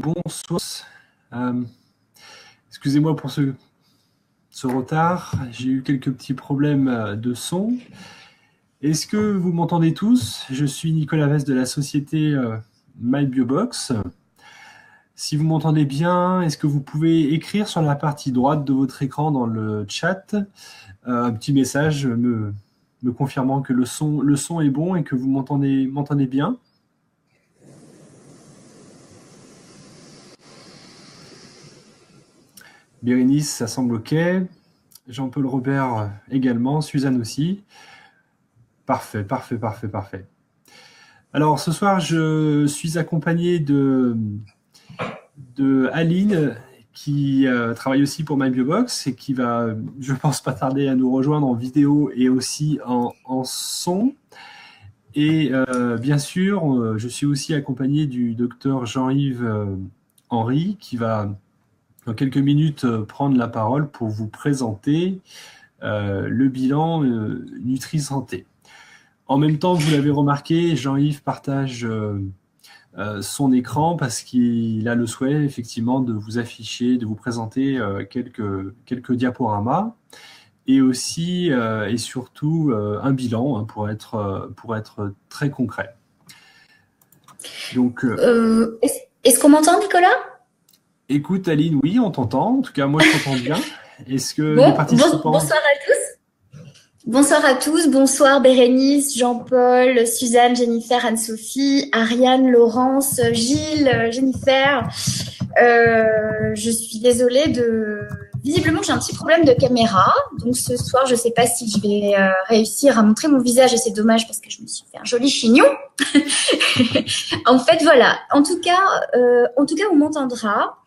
Bonsoir. Excusez-moi pour ce retard. J'ai eu quelques petits problèmes de son. Est-ce que vous m'entendez tous? Je suis Nicolas Vest de la société MyBiobox. Si vous m'entendez bien, est-ce que vous pouvez écrire sur la partie droite de votre écran dans le chat un petit message me confirmant que le son est bon et que vous m'entendez bien? Bérénice, ça semble OK. Jean-Paul Robert également. Suzanne aussi. Parfait, parfait, parfait, parfait. Alors, ce soir, je suis accompagné de Aline, qui travaille aussi pour MyBiobox et qui va, je pense, pas tarder à nous rejoindre en vidéo et aussi en son. Et bien sûr, je suis aussi accompagné du docteur Jean-Yves Henry, qui va dans quelques minutes prendre la parole pour vous présenter le bilan Nutri-Santé. En même temps, vous l'avez remarqué, Jean-Yves partage son écran parce qu'il a le souhait effectivement de vous afficher, de vous présenter quelques diaporamas et aussi et surtout un bilan pour être très concret. Donc, est-ce qu'on m'entend, Nicolas? Écoute, Aline, oui, on t'entend. En tout cas, moi, je t'entends bien. Est-ce que les participants... Bonsoir à tous. Bonsoir à tous. Bonsoir Bérénice, Jean-Paul, Suzanne, Jennifer, Anne-Sophie, Ariane, Laurence, Gilles, Jennifer. Je suis désolée Visiblement, j'ai un petit problème de caméra. Donc, ce soir, je ne sais pas si je vais réussir à montrer mon visage et c'est dommage parce que je me suis fait un joli chignon. En fait, voilà. En tout cas, on m'entendra.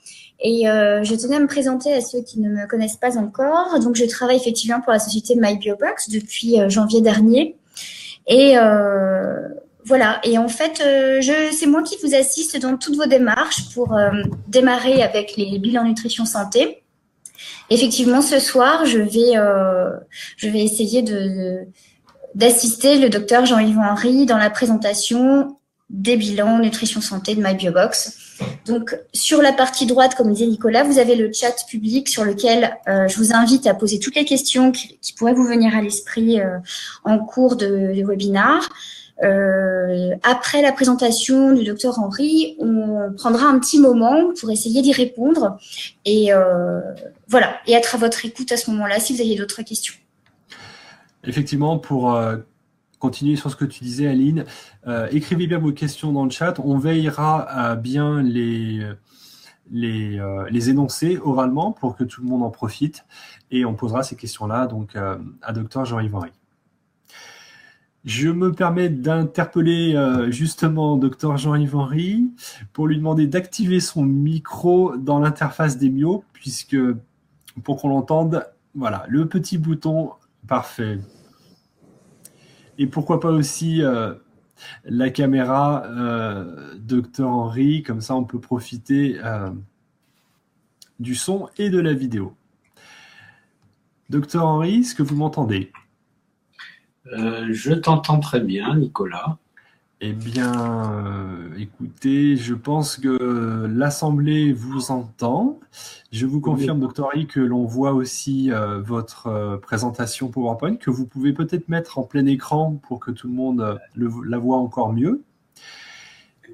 Et je tenais à me présenter à ceux qui ne me connaissent pas encore. Donc, je travaille effectivement pour la société MyBiobox depuis janvier dernier. Et voilà. Et en fait, c'est moi qui vous assiste dans toutes vos démarches pour démarrer avec les bilans nutrition santé. Effectivement, ce soir, je vais essayer d'assister le docteur Jean-Yves Henry dans la présentation des bilans nutrition santé de MyBiobox. Donc, sur la partie droite, comme disait Nicolas, vous avez le chat public sur lequel je vous invite à poser toutes les questions qui pourraient vous venir à l'esprit en cours de webinaire. Après la présentation du docteur Henry, on prendra un petit moment pour essayer d'y répondre. Et voilà, et être à votre écoute à ce moment-là si vous avez d'autres questions. Effectivement, pour continuer sur ce que tu disais, Aline, écrivez bien vos questions dans le chat. On veillera à bien les énoncer oralement pour que tout le monde en profite. Et on posera ces questions-là donc à Dr Jean-Yves Henry. Je me permets d'interpeller justement Dr Jean-Yves Henry pour lui demander d'activer son micro dans l'interface d'Emio, puisque pour qu'on l'entende, voilà, le petit bouton, parfait. Et pourquoi pas aussi la caméra Dr Henry, comme ça on peut profiter du son et de la vidéo. Dr Henry, est-ce que vous m'entendez? Je t'entends très bien, Nicolas. Eh bien, écoutez, je pense que l'Assemblée vous entend. Je vous confirme, Dr Henry, que l'on voit aussi votre présentation PowerPoint, que vous pouvez peut-être mettre en plein écran pour que tout le monde la voit encore mieux.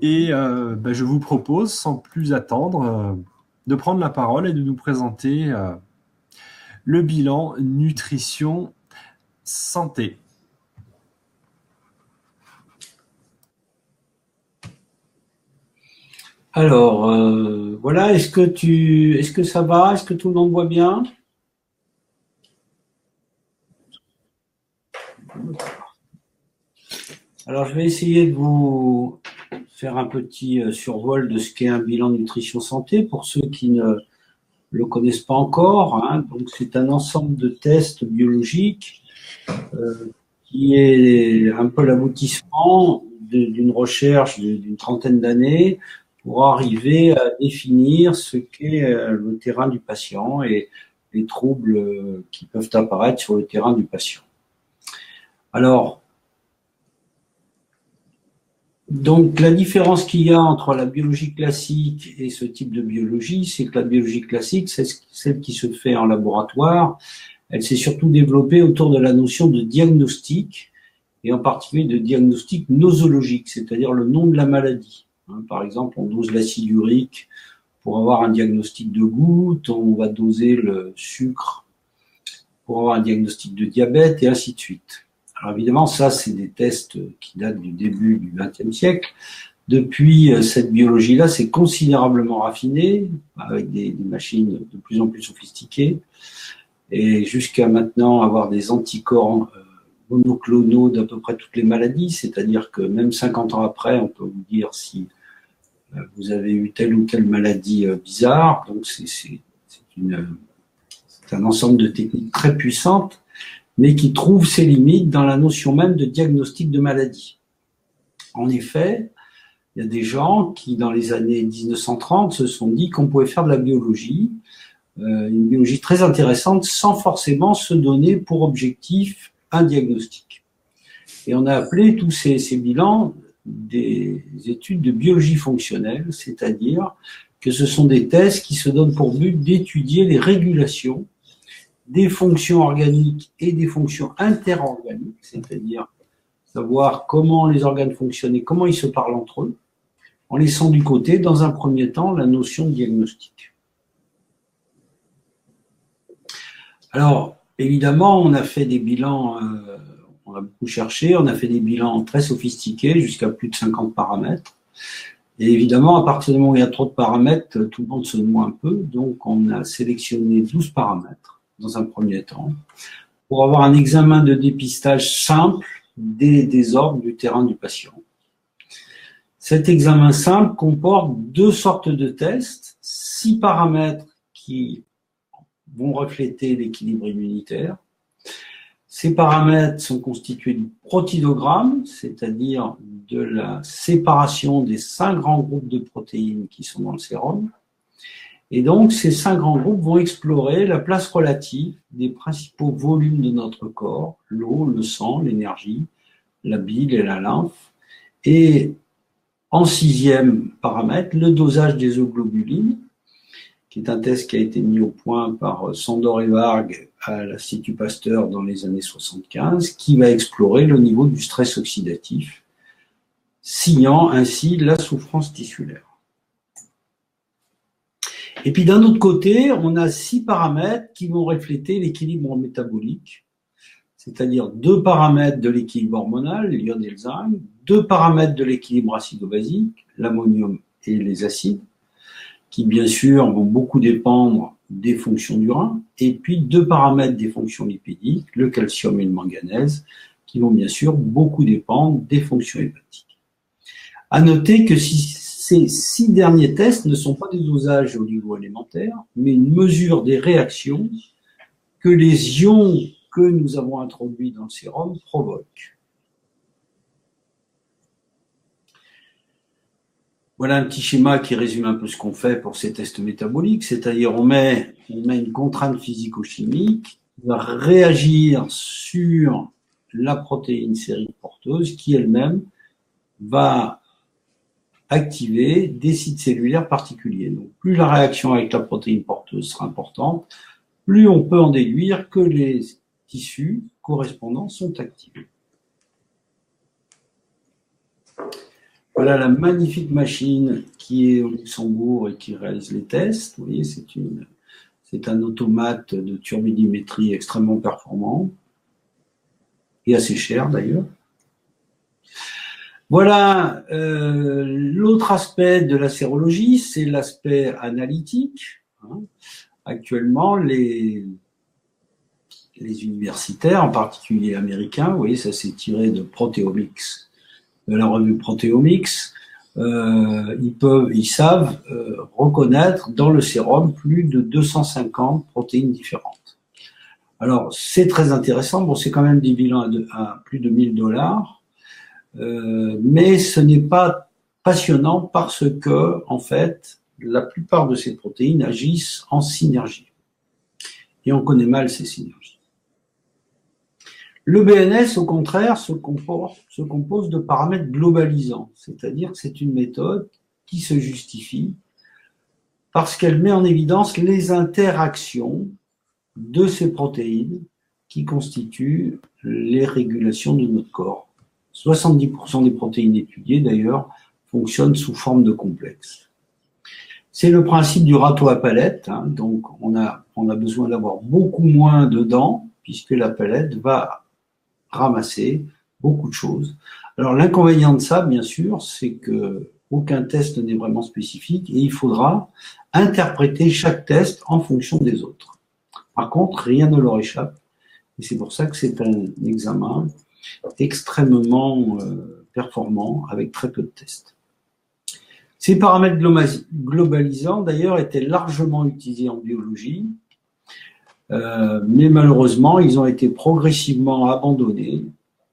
Et je vous propose, sans plus attendre, de prendre la parole et de nous présenter le bilan nutrition santé. Alors, voilà, est-ce que ça va? Est-ce que tout le monde voit bien? Alors, je vais essayer de vous faire un petit survol de ce qu'est un bilan nutrition santé pour ceux qui ne le connaissent pas encore. Hein. Donc, c'est un ensemble de tests biologiques qui est un peu l'aboutissement d'une recherche d'une trentaine d'années pour arriver à définir ce qu'est le terrain du patient et les troubles qui peuvent apparaître sur le terrain du patient. Alors, Donc, la différence qu'il y a entre la biologie classique et ce type de biologie, c'est que la biologie classique, c'est celle qui se fait en laboratoire. Elle s'est surtout développée autour de la notion de diagnostic, et en particulier de diagnostic nosologique, c'est-à-dire le nom de la maladie. Par exemple, on dose l'acide urique pour avoir un diagnostic de goutte, on va doser le sucre pour avoir un diagnostic de diabète, et ainsi de suite. Alors évidemment, ça, c'est des tests qui datent du début du XXe siècle. Depuis, cette biologie-là s'est considérablement raffinée, avec des machines de plus en plus sophistiquées, et jusqu'à maintenant avoir des anticorps monoclonaux d'à peu près toutes les maladies, c'est-à-dire que même 50 ans après, on peut vous dire si vous avez eu telle ou telle maladie bizarre. Donc c'est un ensemble de techniques très puissantes, mais qui trouve ses limites dans la notion même de diagnostic de maladie. En effet, il y a des gens qui, dans les années 1930, se sont dit qu'on pouvait faire de la biologie, une biologie très intéressante, sans forcément se donner pour objectif un diagnostic. Et on a appelé tous ces bilans des études de biologie fonctionnelle, c'est-à-dire que ce sont des tests qui se donnent pour but d'étudier les régulations des fonctions organiques et des fonctions interorganiques, c'est-à-dire savoir comment les organes fonctionnent et comment ils se parlent entre eux, en laissant du côté, dans un premier temps, la notion de diagnostic. Alors, évidemment, on a fait des bilans, on a beaucoup cherché, on a fait des bilans très sophistiqués, jusqu'à plus de 50 paramètres. Et évidemment, à partir du moment où il y a trop de paramètres, tout le monde se noie un peu, donc on a sélectionné 12 paramètres dans un premier temps, pour avoir un examen de dépistage simple des désordres du terrain du patient. Cet examen simple comporte deux sortes de tests, 6 paramètres qui vont refléter l'équilibre immunitaire. Ces paramètres sont constitués du protidogramme, c'est-à-dire de la séparation des 5 grands groupes de protéines qui sont dans le sérum. Et donc, ces 5 grands groupes vont explorer la place relative des principaux volumes de notre corps, l'eau, le sang, l'énergie, la bile et la lymphe. Et en 6e paramètre, le dosage des euglobulines, qui est un test qui a été mis au point par Sandor et Varg à l'Institut Pasteur dans les années 75, qui va explorer le niveau du stress oxydatif, signant ainsi la souffrance tissulaire. Et puis d'un autre côté, on a 6 paramètres qui vont refléter l'équilibre métabolique, c'est-à-dire 2 paramètres de l'équilibre hormonal, l'iode et le zinc, 2 paramètres de l'équilibre acido-basique, l'ammonium et les acides, qui bien sûr vont beaucoup dépendre des fonctions du rein, et puis 2 paramètres des fonctions lipidiques, le calcium et le manganèse, qui vont bien sûr beaucoup dépendre des fonctions hépatiques. À noter que ces 6 derniers tests ne sont pas des dosages au niveau élémentaire, mais une mesure des réactions que les ions que nous avons introduits dans le sérum provoquent. Voilà un petit schéma qui résume un peu ce qu'on fait pour ces tests métaboliques, c'est-à-dire on met une contrainte physico-chimique qui va réagir sur la protéine sérique porteuse qui elle-même va activer des sites cellulaires particuliers. Donc, plus la réaction avec la protéine porteuse sera importante, plus on peut en déduire que les tissus correspondants sont activés. Voilà la magnifique machine qui est au Luxembourg et qui réalise les tests. Vous voyez, c'est un automate de turbidimétrie extrêmement performant et assez cher d'ailleurs. Voilà, l'autre aspect de la sérologie, c'est l'aspect analytique. Actuellement, les universitaires, en particulier américains, vous voyez, ça c'est tiré de Proteomics, de la revue Proteomics, ils savent reconnaître dans le sérum plus de 250 protéines différentes. Alors, c'est très intéressant, bon, c'est quand même des bilans à plus de $1000, mais ce n'est pas passionnant parce que, en fait, la plupart de ces protéines agissent en synergie. Et on connaît mal ces synergies. Le BNS, au contraire, se compose de paramètres globalisants, c'est-à-dire que c'est une méthode qui se justifie parce qu'elle met en évidence les interactions de ces protéines qui constituent les régulations de notre corps. 70% des protéines étudiées, d'ailleurs, fonctionnent sous forme de complexes. C'est le principe du râteau à palette, hein, donc on a besoin d'avoir beaucoup moins de dents, puisque la palette va ramasser beaucoup de choses. Alors l'inconvénient de ça, bien sûr, c'est que aucun test n'est vraiment spécifique et il faudra interpréter chaque test en fonction des autres. Par contre, rien ne leur échappe et c'est pour ça que c'est un examen extrêmement performant avec très peu de tests. Ces paramètres globalisants, d'ailleurs, étaient largement utilisés en biologie, mais malheureusement, ils ont été progressivement abandonnés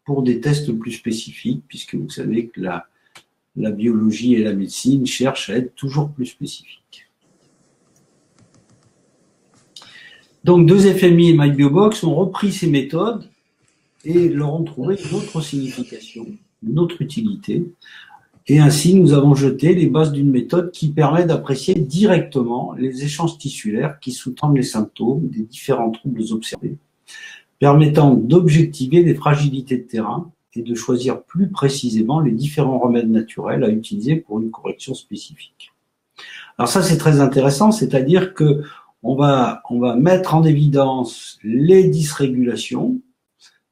pour des tests plus spécifiques, puisque vous savez que la biologie et la médecine cherchent à être toujours plus spécifiques. Donc, 2FMI et MyBiobox ont repris ces méthodes et leur ont trouvé une autre signification, une autre utilité. Et ainsi, nous avons jeté les bases d'une méthode qui permet d'apprécier directement les échanges tissulaires qui sous-tendent les symptômes des différents troubles observés, permettant d'objectiver les fragilités de terrain et de choisir plus précisément les différents remèdes naturels à utiliser pour une correction spécifique. Alors ça, c'est très intéressant, c'est-à-dire que on va mettre en évidence les dysrégulations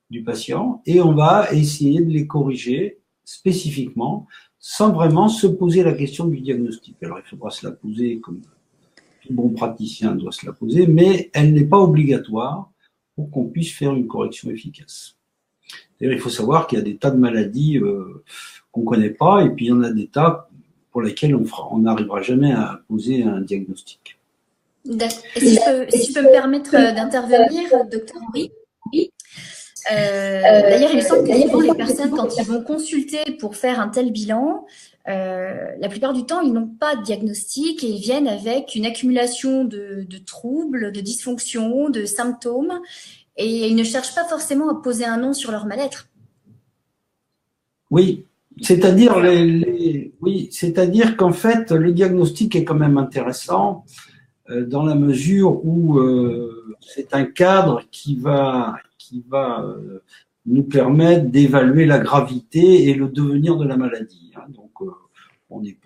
du patient et on va essayer de les corriger spécifiquement sans vraiment se poser la question du diagnostic. Alors, il faudra se la poser comme tout bon praticien doit se la poser, mais elle n'est pas obligatoire pour qu'on puisse faire une correction efficace. D'ailleurs, il faut savoir qu'il y a des tas de maladies qu'on ne connaît pas, et puis il y en a des tas pour lesquels on n'arrivera jamais à poser un diagnostic. Si je peux me permettre d'intervenir, docteur Henry. D'ailleurs, il me semble que souvent les personnes, quand ils vont consulter pour faire un tel bilan, la plupart du temps, ils n'ont pas de diagnostic et ils viennent avec une accumulation de troubles, de dysfonctions, de symptômes, et ils ne cherchent pas forcément à poser un nom sur leur mal-être. Oui, c'est-à-dire c'est-à-dire qu'en fait, le diagnostic est quand même intéressant dans la mesure où c'est un cadre qui va nous permettre d'évaluer la gravité et le devenir de la maladie. Donc, on n'est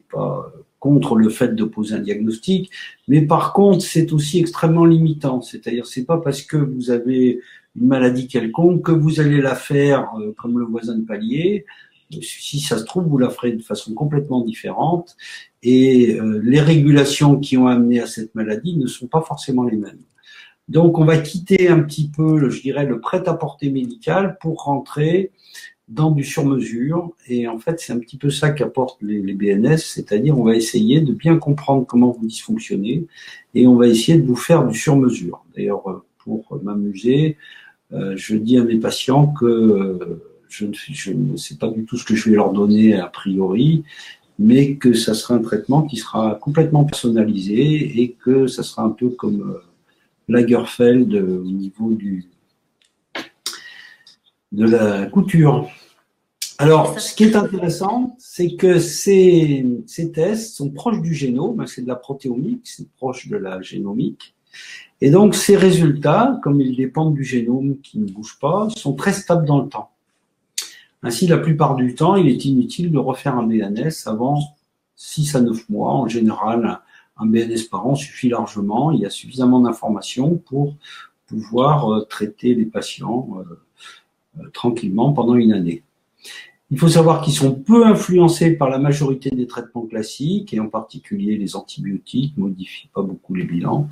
pas contre le fait de poser un diagnostic, mais par contre, c'est aussi extrêmement limitant. C'est-à-dire, c'est pas parce que vous avez une maladie quelconque que vous allez la faire comme le voisin de palier. Si ça se trouve, vous la ferez de façon complètement différente et les régulations qui ont amené à cette maladie ne sont pas forcément les mêmes. Donc, on va quitter un petit peu, je dirais, le prêt-à-porter médical pour rentrer dans du sur-mesure. Et en fait, c'est un petit peu ça qu'apportent les BNS, c'est-à-dire on va essayer de bien comprendre comment vous dysfonctionnez et on va essayer de vous faire du sur-mesure. D'ailleurs, pour m'amuser, je dis à mes patients que je ne sais pas du tout ce que je vais leur donner a priori, mais que ça sera un traitement qui sera complètement personnalisé et que ça sera un peu comme Lagerfeld au niveau de la couture. Alors, ce qui est intéressant, c'est que ces tests sont proches du génome, c'est de la protéomique, c'est proche de la génomique. Et donc, ces résultats, comme ils dépendent du génome qui ne bouge pas, sont très stables dans le temps. Ainsi, la plupart du temps, il est inutile de refaire un BNS avant 6 à 9 mois. En général, un BNS par an suffit largement. Il y a suffisamment d'informations pour pouvoir traiter les patients tranquillement pendant une année. Il faut savoir qu'ils sont peu influencés par la majorité des traitements classiques, et en particulier les antibiotiques ne modifient pas beaucoup les bilans.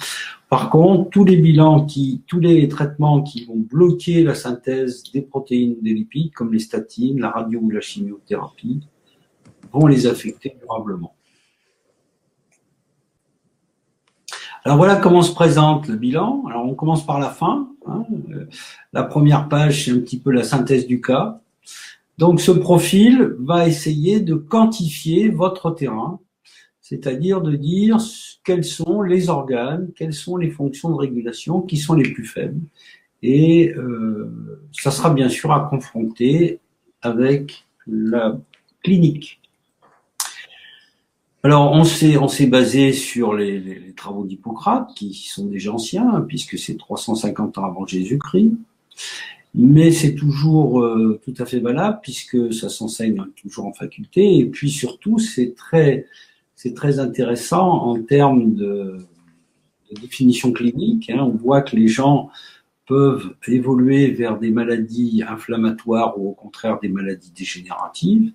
Par contre, tous les traitements qui vont bloquer la synthèse des protéines, des lipides, comme les statines, la radio ou la chimiothérapie, vont les affecter durablement. Alors voilà comment se présente le bilan. Alors on commence par la fin. La première page, c'est un petit peu la synthèse du cas. Donc ce profil va essayer de quantifier votre terrain, c'est-à-dire de dire quels sont les organes, quelles sont les fonctions de régulation qui sont les plus faibles Et ça sera bien sûr à confronter avec la clinique. Alors, on s'est basé sur les travaux d'Hippocrate, qui sont déjà anciens, hein, puisque c'est 350 ans avant Jésus-Christ. Mais c'est toujours tout à fait valable, puisque ça s'enseigne toujours en faculté. Et puis surtout, c'est très intéressant en termes de définition clinique. Hein. On voit que les gens peuvent évoluer vers des maladies inflammatoires ou au contraire des maladies dégénératives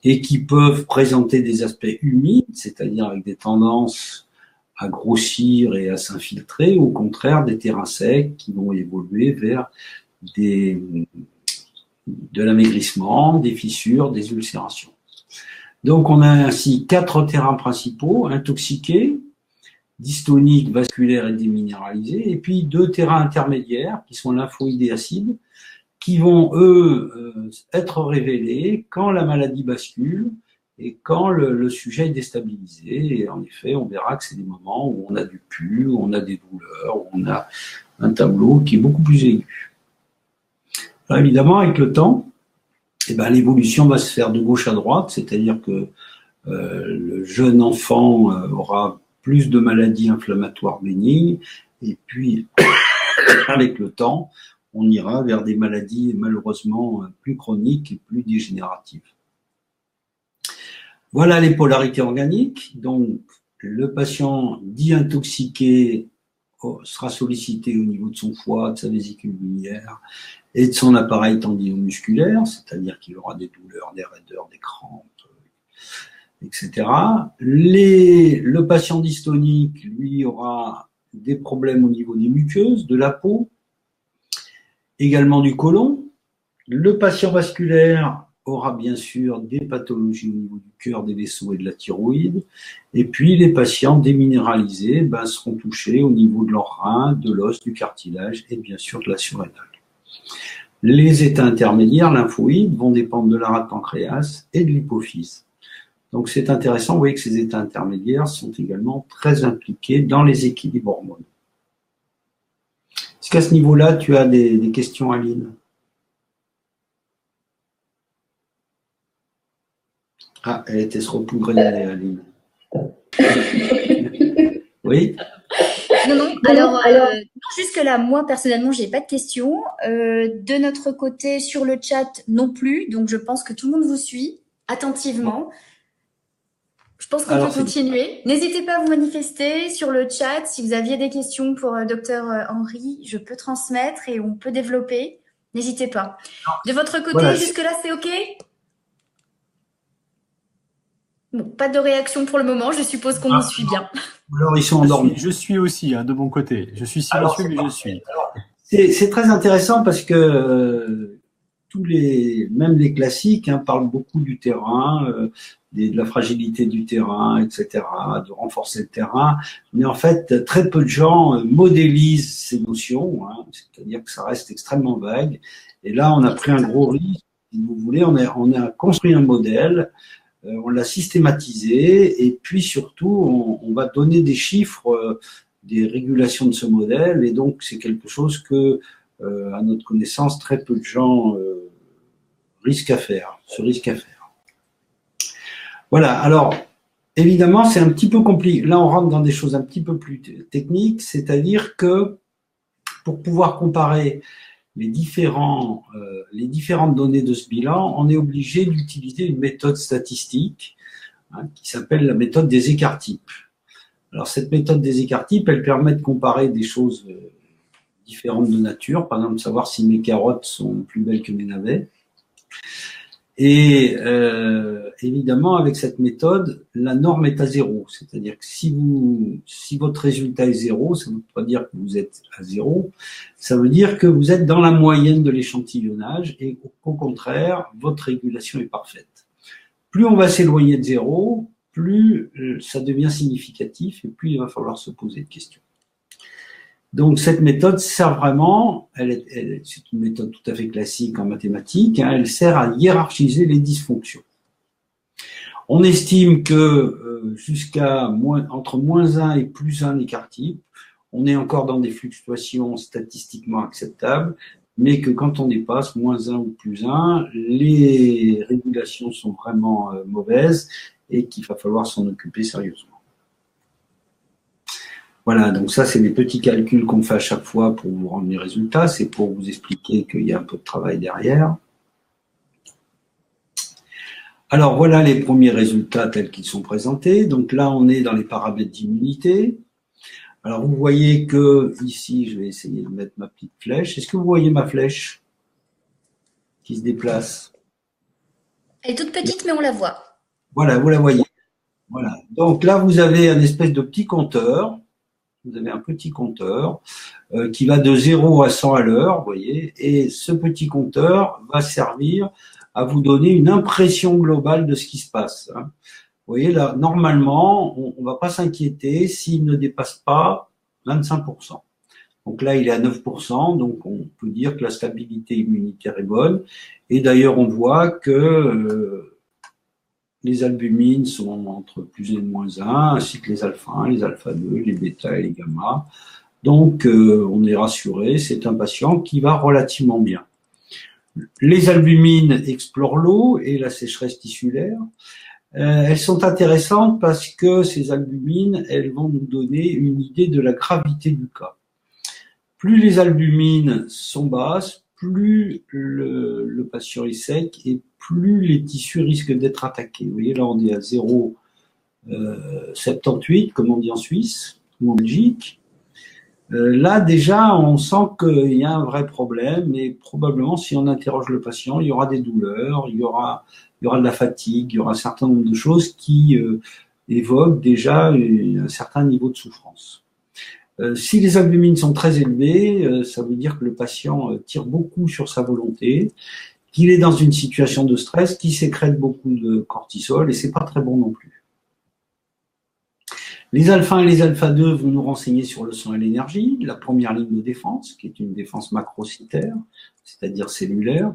et qui peuvent présenter des aspects humides, c'est-à-dire avec des tendances à grossir et à s'infiltrer, ou au contraire des terrains secs qui vont évoluer vers de l'amaigrissement, des fissures, des ulcérations. Donc on a ainsi 4 terrains principaux, intoxiqués, dystoniques, vasculaires et déminéralisés, et puis 2 terrains intermédiaires qui sont lymphoïdes et acides, qui vont eux être révélés quand la maladie bascule et quand le sujet est déstabilisé. Et en effet, on verra que c'est des moments où on a du pus, où on a des douleurs, où on a un tableau qui est beaucoup plus aigu. Alors évidemment, avec le temps, l'évolution va se faire de gauche à droite, c'est-à-dire que le jeune enfant aura plus de maladies inflammatoires bénignes, et puis avec le temps, on ira vers des maladies malheureusement plus chroniques et plus dégénératives. Voilà les polarités organiques. Donc, le patient dit intoxiqué sera sollicité au niveau de son foie, de sa vésicule biliaire et de son appareil tendinomusculaire, c'est-à-dire qu'il aura des douleurs, des raideurs, des crampes, etc. Le patient dystonique, lui, aura des problèmes au niveau des muqueuses, de la peau, également du côlon. Le patient vasculaire aura bien sûr des pathologies au niveau du cœur, des vaisseaux et de la thyroïde. Et puis les patients déminéralisés seront touchés au niveau de leur rein, de l'os, du cartilage et bien sûr de la surrénale. Les états intermédiaires, lymphoïdes, vont dépendre de la rate pancréas et de l'hypophyse. Donc c'est intéressant, vous voyez que ces états intermédiaires sont également très impliqués dans les équilibres hormonaux. Est-ce qu'à ce niveau-là, tu as des questions, Aline? Ah, elle était se repoudrer, Aline. Oui? Non, alors jusque-là, moi, personnellement, je n'ai pas de questions. De notre côté, sur le chat, non plus. Donc, je pense que tout le monde vous suit attentivement. Je pense qu'on peut continuer. N'hésitez pas à vous manifester sur le chat. Si vous aviez des questions pour Dr Henry, je peux transmettre et on peut développer. N'hésitez pas. De votre côté, voilà, jusque-là, c'est OK? Bon, pas de réaction pour le moment. Je suppose qu'on nous suit bien. Alors, ils sont endormis. Je suis aussi, de mon côté. Je suis silencieux, mais je suis. C'est très intéressant parce que même les classiques parlent beaucoup du terrain, de la fragilité du terrain, etc., de renforcer le terrain. Mais en fait, très peu de gens modélisent ces notions, c'est-à-dire que ça reste extrêmement vague. Et là, on a pris un gros risque, si vous voulez. On a construit un modèle, on l'a systématisé, et puis surtout, on va donner des chiffres, des régulations de ce modèle. Et donc, c'est quelque chose que, à notre connaissance, très peu de gens se risquent à faire. Voilà, alors, évidemment, c'est un petit peu compliqué. Là, on rentre dans des choses un petit peu plus techniques, c'est-à-dire que pour pouvoir comparer les différentes données de ce bilan, on est obligé d'utiliser une méthode statistique qui s'appelle la méthode des écarts-types. Alors, cette méthode des écarts-types, elle permet de comparer des choses différentes de nature, par exemple, savoir si mes carottes sont plus belles que mes navets. Et évidemment, avec cette méthode, la norme est à 0. C'est-à-dire que si votre résultat est 0, ça ne veut pas dire que vous êtes à 0. Ça veut dire que vous êtes dans la moyenne de l'échantillonnage et qu'au contraire, votre régulation est parfaite. Plus on va s'éloigner de 0, plus ça devient significatif et plus il va falloir se poser de questions. Donc cette méthode sert vraiment, c'est une méthode tout à fait classique en mathématiques, elle sert à hiérarchiser les dysfonctions. On estime que jusqu'à entre -1 et +1 écart-type, on est encore dans des fluctuations statistiquement acceptables, mais que quand on dépasse -1 ou +1, les régulations sont vraiment mauvaises et qu'il va falloir s'en occuper sérieusement. Voilà, donc ça, c'est des petits calculs qu'on fait à chaque fois pour vous rendre les résultats. C'est pour vous expliquer qu'il y a un peu de travail derrière. Alors, voilà les premiers résultats tels qu'ils sont présentés. Donc là, on est dans les paramètres d'immunité. Alors, vous voyez que ici, je vais essayer de mettre ma petite flèche. Est-ce que vous voyez ma flèche qui se déplace? Elle est toute petite, mais on la voit. Voilà, vous la voyez. Voilà. Donc là, vous avez un espèce de petit compteur. Vous avez un petit compteur qui va de 0 à 100 à l'heure, vous voyez, et ce petit compteur va servir à vous donner une impression globale de ce qui se passe. Vous voyez, là, normalement, on ne va pas s'inquiéter s'il ne dépasse pas 25%. Donc là, il est à 9%, donc on peut dire que la stabilité immunitaire est bonne. Et d'ailleurs, on voit que les albumines sont entre plus et -1, ainsi que les alpha-1, les alpha-2, les bêta et les gamma. Donc, on est rassuré, c'est un patient qui va relativement bien. Les albumines explorent l'eau et la sécheresse tissulaire. Elles sont intéressantes parce que ces albumines, elles vont nous donner une idée de la gravité du cas. Plus les albumines sont basses, plus le patient est sec et plus les tissus risquent d'être attaqués. Vous voyez, là, on est à 0,78, comme on dit en Suisse ou en Belgique. Là, déjà, on sent qu'il y a un vrai problème et probablement, si on interroge le patient, il y aura des douleurs, il y aura de la fatigue, il y aura un certain nombre de choses qui évoquent déjà un certain niveau de souffrance. Si les albumines sont très élevées, ça veut dire que le patient tire beaucoup sur sa volonté, qu'il est dans une situation de stress, qu'il sécrète beaucoup de cortisol, et c'est pas très bon non plus. Les alpha-1 et les alpha-2 vont nous renseigner sur le sang et l'énergie, la première ligne de défense, qui est une défense macrocytaire, c'est-à-dire cellulaire.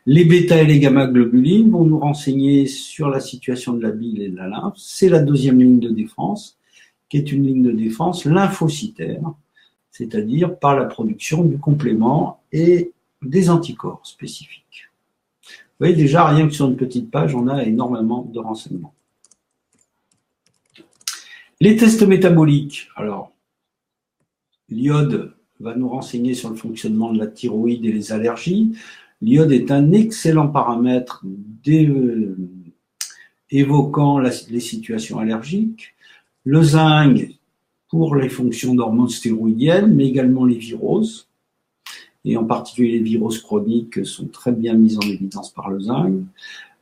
Les bêta et les gamma-globulines vont nous renseigner sur la situation de la bile et de la lymphe, c'est la deuxième ligne de défense, qui est une ligne de défense lymphocytaire, c'est-à-dire par la production du complément et des anticorps spécifiques. Vous voyez déjà, rien que sur une petite page, on a énormément de renseignements. Les tests métaboliques. Alors, l'iode va nous renseigner sur le fonctionnement de la thyroïde et les allergies. L'iode est un excellent paramètre évoquant les situations allergiques. Le zinc pour les fonctions d'hormones stéroïdiennes, mais également les viroses. Et en particulier les viroses chroniques sont très bien mises en évidence par le zinc.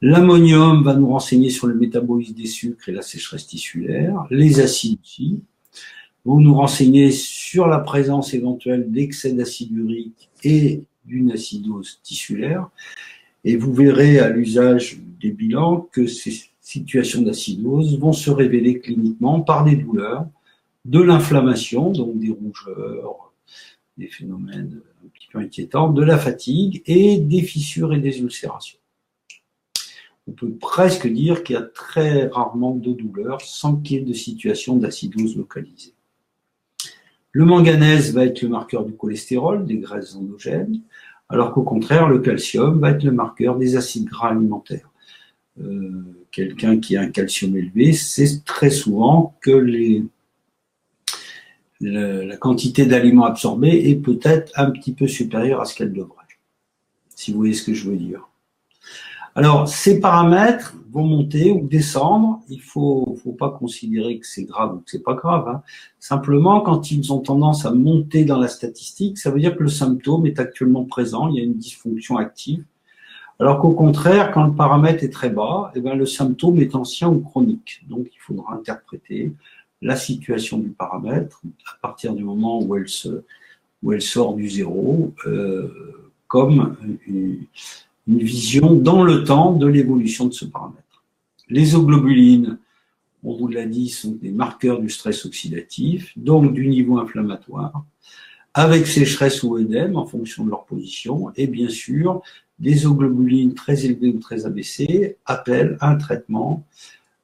L'ammonium va nous renseigner sur le métabolisme des sucres et la sécheresse tissulaire. Les acides aussi vont nous renseigner sur la présence éventuelle d'excès d'acide urique et d'une acidose tissulaire. Et vous verrez à l'usage des bilans que ces situations d'acidose vont se révéler cliniquement par des douleurs, de l'inflammation, donc des rougeurs, des phénomènes un petit peu inquiétants, de la fatigue et des fissures et des ulcérations. On peut presque dire qu'il y a très rarement de douleurs sans qu'il y ait de situation d'acidose localisée. Le manganèse va être le marqueur du cholestérol, des graisses endogènes, alors qu'au contraire, le calcium va être le marqueur des acides gras alimentaires. Quelqu'un qui a un calcium élevé, c'est très souvent que la quantité d'aliments absorbés est peut-être un petit peu supérieure à ce qu'elle devrait, si vous voyez ce que je veux dire. Alors, ces paramètres vont monter ou descendre. Il faut pas considérer que c'est grave ou que c'est pas grave, hein. Simplement, quand ils ont tendance à monter dans la statistique, ça veut dire que le symptôme est actuellement présent, il y a une dysfonction active. Alors qu'au contraire, quand le paramètre est très bas, eh bien, le symptôme est ancien ou chronique. Donc, il faudra interpréter la situation du paramètre à partir du moment où elle sort du zéro, comme une vision dans le temps de l'évolution de ce paramètre. Les oglobulines, on vous l'a dit, sont des marqueurs du stress oxydatif, donc du niveau inflammatoire, avec sécheresse ou œdème en fonction de leur position, et bien sûr, des oglobulines très élevées ou très abaissées appellent un traitement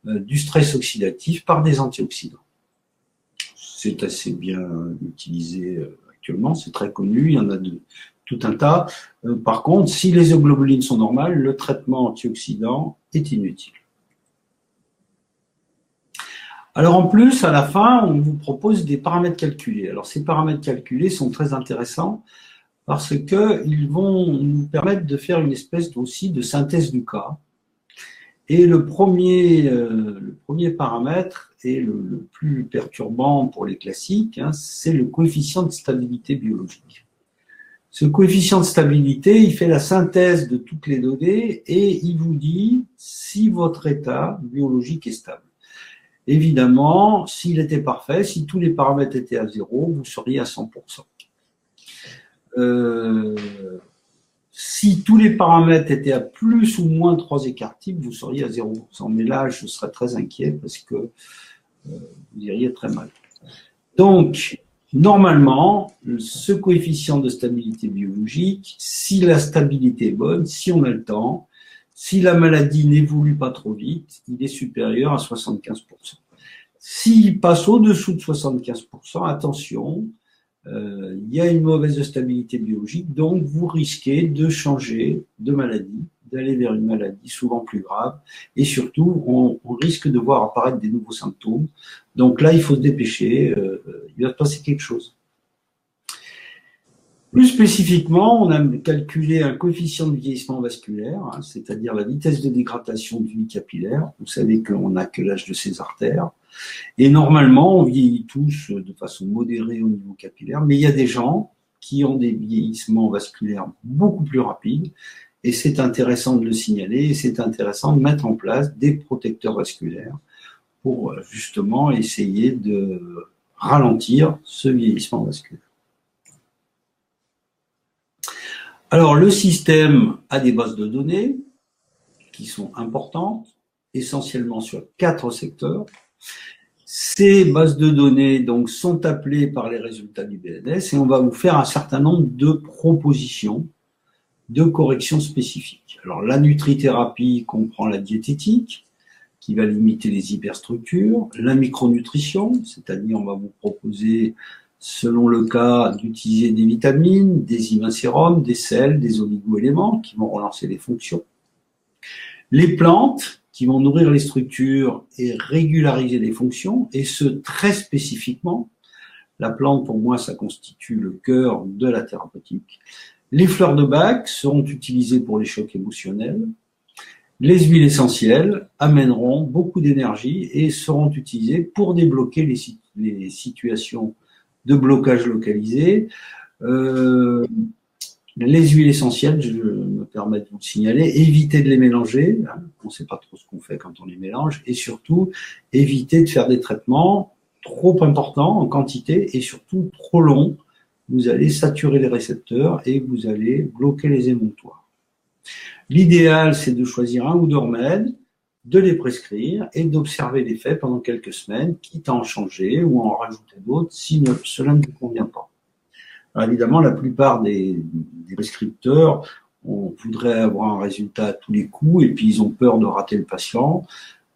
du stress oxydatif par des antioxydants. c'est assez bien utilisé actuellement, c'est très connu, il y en a tout un tas. Par contre, si les hémoglobulines sont normales, le traitement antioxydant est inutile. Alors en plus, à la fin, on vous propose des paramètres calculés. Alors ces paramètres calculés sont très intéressants parce qu'ils vont nous permettre de faire une espèce aussi de synthèse du cas. Et le premier paramètre, et le plus perturbant pour les classiques, hein, c'est le coefficient de stabilité biologique. Ce coefficient de stabilité, il fait la synthèse de toutes les données et il vous dit si votre état biologique est stable. Évidemment, s'il était parfait, si tous les paramètres étaient à 0, vous seriez à 100%. Si tous les paramètres étaient à plus ou moins 3 écarts types, vous seriez à 0%. Mais là, je serais très inquiet parce que vous iriez très mal. Donc, normalement, ce coefficient de stabilité biologique, si la stabilité est bonne, si on a le temps, si la maladie n'évolue pas trop vite, il est supérieur à 75%. S'il passe au-dessous de 75%, attention, il y a une mauvaise stabilité biologique, donc vous risquez de changer de maladie, d'aller vers une maladie souvent plus grave, et surtout, on risque de voir apparaître des nouveaux symptômes. Donc là, il faut se dépêcher, il va se passer quelque chose. Plus spécifiquement, on a calculé un coefficient de vieillissement vasculaire, hein, c'est-à-dire la vitesse de dégradation du lit capillaire. Vous savez qu'on n'a que l'âge de ces artères. Et normalement, on vieillit tous de façon modérée au niveau capillaire, mais il y a des gens qui ont des vieillissements vasculaires beaucoup plus rapides, et c'est intéressant de le signaler, et c'est intéressant de mettre en place des protecteurs vasculaires pour justement essayer de ralentir ce vieillissement vasculaire. Alors, le système a des bases de données qui sont importantes, essentiellement sur 4 secteurs. Ces bases de données donc, sont appelées par les résultats du BNS et on va vous faire un certain nombre de propositions de corrections spécifiques. Alors, la nutrithérapie comprend la diététique, qui va limiter les hyperstructures, la micronutrition, c'est-à-dire on va vous proposer selon le cas, d'utiliser des vitamines, des immunosérums, des sels, des oligo-éléments qui vont relancer les fonctions. Les plantes qui vont nourrir les structures et régulariser les fonctions, et ce très spécifiquement. La plante, pour moi, ça constitue le cœur de la thérapeutique. Les fleurs de bac seront utilisées pour les chocs émotionnels. Les huiles essentielles amèneront beaucoup d'énergie et seront utilisées pour débloquer les situations de blocage localisé. Les huiles essentielles, je me permets de vous le signaler, évitez de les mélanger, hein, on ne sait pas trop ce qu'on fait quand on les mélange, et surtout, évitez de faire des traitements trop importants en quantité et surtout trop longs. Vous allez saturer les récepteurs et vous allez bloquer les émonctoires. L'idéal, c'est de choisir 1 ou 2 remèdes, de les prescrire et d'observer l'effet pendant quelques semaines, quitte à en changer ou à en rajouter d'autres si cela ne vous convient pas. Alors évidemment, la plupart des prescripteurs voudraient avoir un résultat à tous les coups et puis ils ont peur de rater le patient,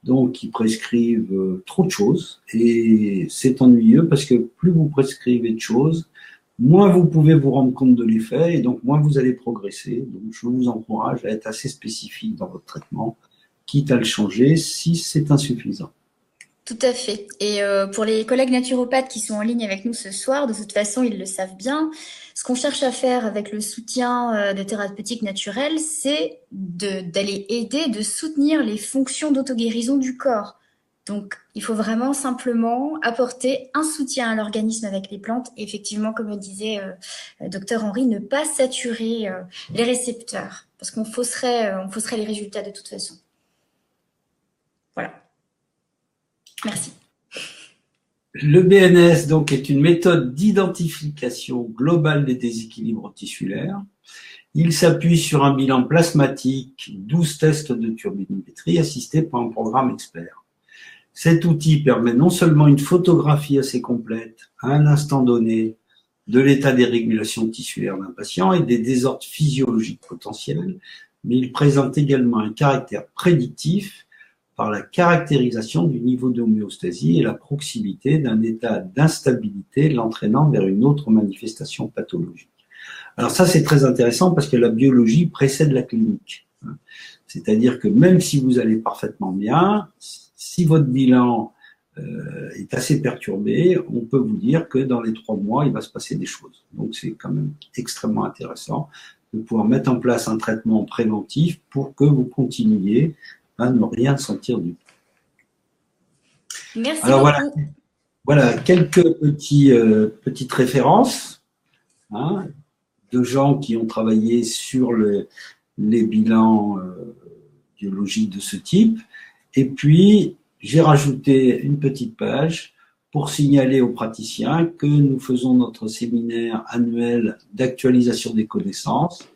donc ils prescrivent trop de choses et c'est ennuyeux parce que plus vous prescrivez de choses, moins vous pouvez vous rendre compte de l'effet et donc moins vous allez progresser. Donc je vous encourage à être assez spécifique dans votre traitement, quitte à le changer si c'est insuffisant. Tout à fait. Et pour les collègues naturopathes qui sont en ligne avec nous ce soir, de toute façon, ils le savent bien. Ce qu'on cherche à faire avec le soutien de thérapeutique naturelle, c'est d'aller aider, de soutenir les fonctions d'auto-guérison du corps. Donc, il faut vraiment simplement apporter un soutien à l'organisme avec les plantes. Et effectivement, comme le disait Dr Henry, ne pas saturer les récepteurs, parce qu'on fausserait les résultats de toute façon. Voilà. Merci. Le BNS donc est une méthode d'identification globale des déséquilibres tissulaires. Il s'appuie sur un bilan plasmatique, 12 tests de turbidimétrie assistés par un programme expert. Cet outil permet non seulement une photographie assez complète à un instant donné de l'état des régulations tissulaires d'un patient et des désordres physiologiques potentiels, mais il présente également un caractère prédictif par la caractérisation du niveau d'homéostasie et la proximité d'un état d'instabilité l'entraînant vers une autre manifestation pathologique. Alors ça, c'est très intéressant parce que la biologie précède la clinique. C'est-à-dire que même si vous allez parfaitement bien, si votre bilan est assez perturbé, on peut vous dire que dans les 3 mois, il va se passer des choses. Donc c'est quand même extrêmement intéressant de pouvoir mettre en place un traitement préventif pour que vous continuiez à ne rien sentir du tout. Merci Alors beaucoup. voilà quelques petites références de gens qui ont travaillé sur les bilans biologiques de ce type. Et puis, j'ai rajouté une petite page pour signaler aux praticiens que nous faisons notre séminaire annuel d'actualisation des connaissances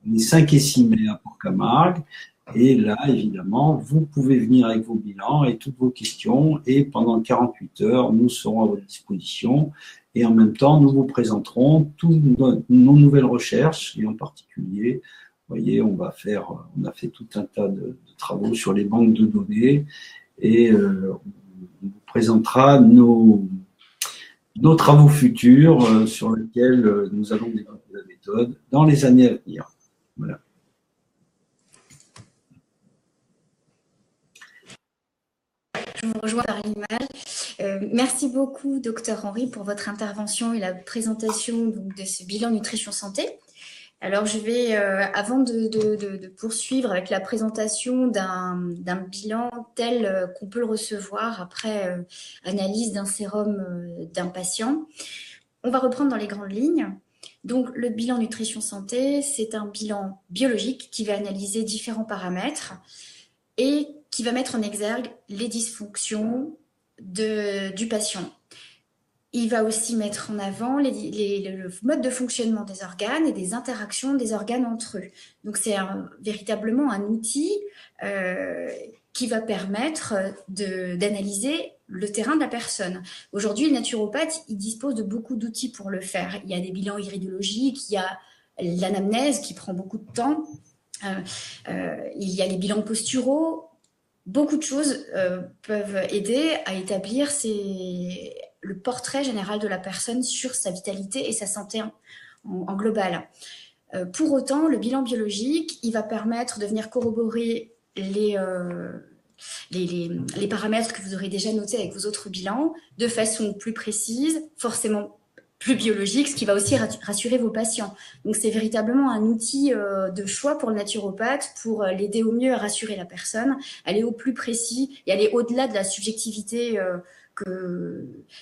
les 5 et 6 mai à Port-Camargue. Et là, évidemment, vous pouvez venir avec vos bilans et toutes vos questions. Et pendant 48 heures, nous serons à votre disposition. Et en même temps, nous vous présenterons toutes nos nouvelles recherches. Et en particulier, vous voyez, on a fait tout un tas de travaux sur les banques de données. Et on vous présentera nos travaux futurs sur lesquels nous allons développer la méthode dans les années à venir. Voilà. Je vous rejoins par l'image. Merci beaucoup, Dr Henry, pour votre intervention et la présentation donc, de ce bilan nutrition santé. Alors, je vais, avant de poursuivre avec la présentation d'un bilan tel qu'on peut le recevoir après analyse d'un sérum d'un patient, on va reprendre dans les grandes lignes. Donc, le bilan nutrition santé, c'est un bilan biologique qui va analyser différents paramètres et qui va mettre en exergue les dysfonctions du patient. Il va aussi mettre en avant le mode de fonctionnement des organes et des interactions des organes entre eux. Donc, c'est véritablement un outil qui va permettre d'analyser le terrain de la personne. Aujourd'hui, le naturopathe, il dispose de beaucoup d'outils pour le faire. Il y a des bilans iridologiques, il y a l'anamnèse qui prend beaucoup de temps, il y a les bilans posturaux. Beaucoup de choses peuvent aider à établir le portrait général de la personne sur sa vitalité et sa santé en global. Pour autant, le bilan biologique, il va permettre de venir corroborer les paramètres que vous aurez déjà notés avec vos autres bilans de façon plus précise, forcément plus biologique, ce qui va aussi rassurer vos patients. Donc, c'est véritablement un outil de choix pour le naturopathe pour l'aider au mieux à rassurer la personne, aller au plus précis et aller au-delà de la subjectivité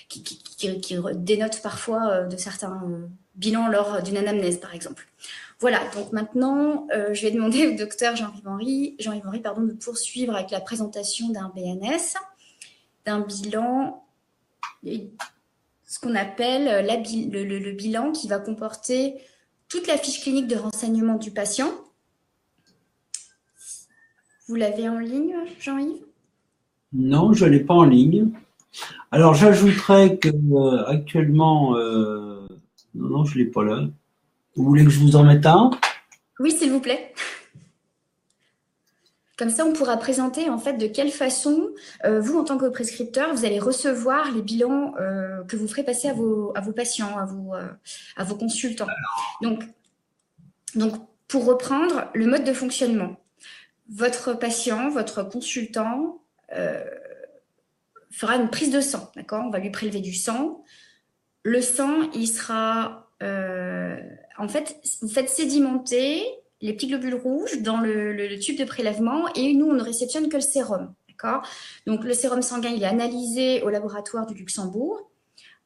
qui dénote parfois de certains bilans lors d'une anamnèse, par exemple. Voilà, donc maintenant, je vais demander au docteur Jean-Yves Henry, de poursuivre avec la présentation d'un BNS, d'un bilan, ce qu'on appelle le bilan qui va comporter toute la fiche clinique de renseignement du patient. Vous l'avez en ligne, Jean-Yves? Non, je ne l'ai pas en ligne. Alors, j'ajouterais que actuellement, non, je ne l'ai pas là. Vous voulez que je vous en mette un? Oui, s'il vous plaît. Comme ça, on pourra présenter en fait de quelle façon, vous, en tant que prescripteur, vous allez recevoir les bilans que vous ferez passer à vos patients, à vos consultants. Donc, pour reprendre le mode de fonctionnement, votre patient, votre consultant fera une prise de sang, d'accord? On va lui prélever du sang. Le sang, il sera... en fait, vous faites sédimenter les petits globules rouges dans le tube de prélèvement et nous, on ne réceptionne que le sérum, d'accord? Donc, le sérum sanguin, il est analysé au laboratoire du Luxembourg.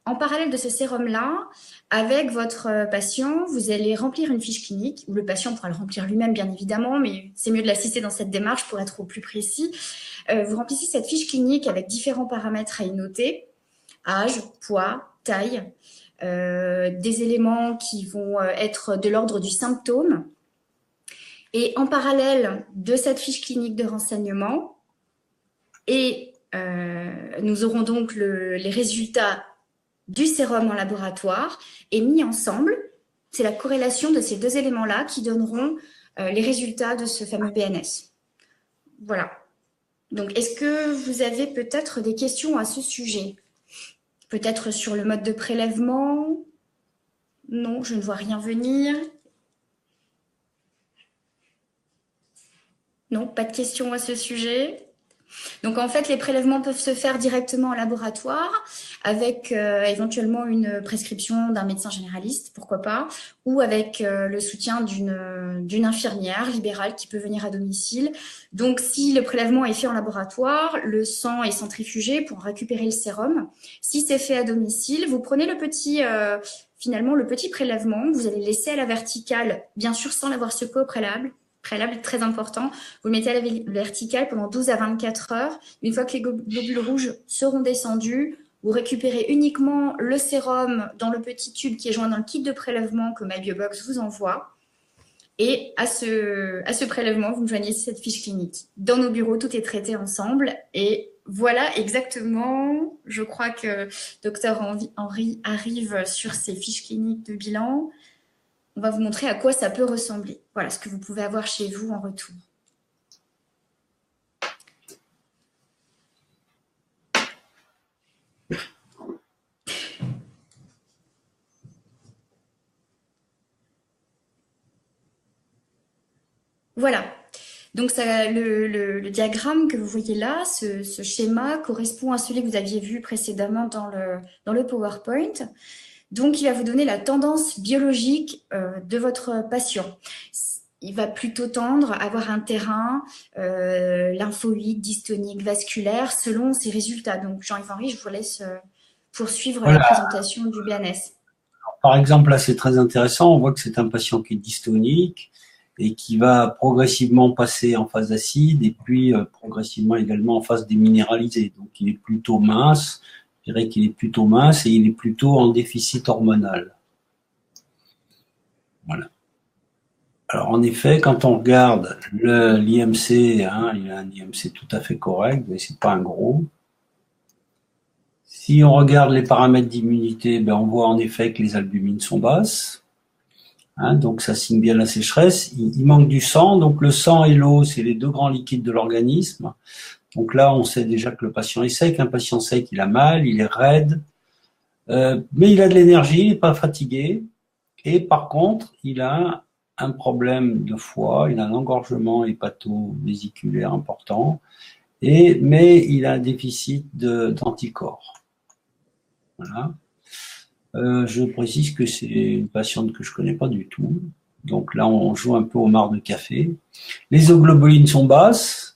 En parallèle de ce sérum-là, avec votre patient, vous allez remplir une fiche clinique, ou le patient pourra le remplir lui-même, bien évidemment, mais c'est mieux de l'assister dans cette démarche pour être au plus précis. Vous remplissez cette fiche clinique avec différents paramètres à y noter, âge, poids, taille, des éléments qui vont être de l'ordre du symptôme. Et en parallèle de cette fiche clinique de renseignement, nous aurons donc les résultats du sérum en laboratoire et mis ensemble, c'est la corrélation de ces deux éléments-là qui donneront les résultats de ce fameux BNS. Voilà. Donc, est-ce que vous avez peut-être des questions à ce sujet? Peut-être sur le mode de prélèvement? Non, je ne vois rien venir. Non, pas de questions à ce sujet. Donc, en fait, les prélèvements peuvent se faire directement en laboratoire avec éventuellement une prescription d'un médecin généraliste, pourquoi pas, ou avec le soutien d'une infirmière libérale qui peut venir à domicile. Donc, si le prélèvement est fait en laboratoire, le sang est centrifugé pour récupérer le sérum. Si c'est fait à domicile, vous prenez finalement le petit prélèvement, vous allez le laisser à la verticale, bien sûr sans l'avoir secoué au préalable, très important. Vous le mettez à la verticale pendant 12 à 24 heures. Une fois que les globules rouges seront descendus, vous récupérez uniquement le sérum dans le petit tube qui est joint dans le kit de prélèvement que MyBiobox vous envoie. Et à ce prélèvement, vous me joignez cette fiche clinique. Dans nos bureaux, tout est traité ensemble. Et voilà exactement, je crois que Dr Henri arrive sur ces fiches cliniques de bilan. On va vous montrer à quoi ça peut ressembler. Voilà ce que vous pouvez avoir chez vous en retour. Voilà. Donc, le diagramme que vous voyez là, ce schéma correspond à celui que vous aviez vu précédemment dans le PowerPoint. Donc, il va vous donner la tendance biologique de votre patient. Il va plutôt tendre à avoir un terrain lymphoïde, dystonique, vasculaire, selon ses résultats. Donc, Jean-Yves Henry, je vous laisse poursuivre la présentation du BNS. Par exemple, là, c'est très intéressant. On voit que c'est un patient qui est dystonique et qui va progressivement passer en phase acide et puis progressivement également en phase déminéralisée. Donc, il est plutôt mince. Je dirais qu'il est plutôt mince et il est plutôt en déficit hormonal. Voilà. Alors, en effet, quand on regarde l'IMC, il a un IMC tout à fait correct, mais c'est pas un gros. Si on regarde les paramètres d'immunité, on voit en effet que les albumines sont basses. Donc, ça signe bien la sécheresse. Il manque du sang. Donc, le sang et l'eau, c'est les deux grands liquides de l'organisme. Donc là, on sait déjà que le patient est sec. Un patient sec, il a mal, il est raide, mais il a de l'énergie, il n'est pas fatigué. Et par contre, il a un problème de foie, il a un engorgement hépato-vésiculaire important, mais il a un déficit d'anticorps. Voilà. Je précise que c'est une patiente que je connais pas du tout. Donc là, on joue un peu au marc de café. Les hémoglobines sont basses,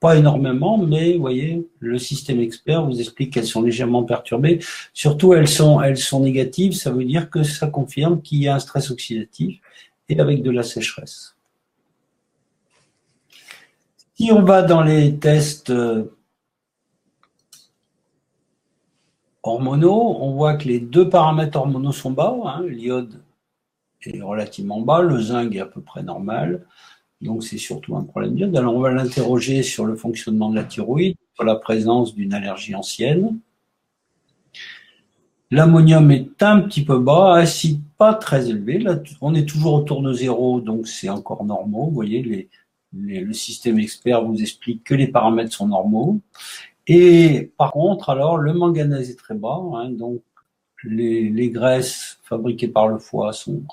pas énormément, mais vous voyez, le système expert vous explique qu'elles sont légèrement perturbées. Surtout, elles sont négatives, ça veut dire que ça confirme qu'il y a un stress oxydatif et avec de la sécheresse. Si on va dans les tests hormonaux, on voit que les deux paramètres hormonaux sont bas. L'iode est relativement bas, le zinc est à peu près normal. Donc, c'est surtout un problème d'iode. Alors, on va l'interroger sur le fonctionnement de la thyroïde, sur la présence d'une allergie ancienne. L'ammonium est un petit peu bas, acide pas très élevé. Là, on est toujours autour de 0, donc c'est encore normaux. Vous voyez, le système expert vous explique que les paramètres sont normaux. Et par contre, alors, le manganèse est très bas, donc les graisses fabriquées par le foie sont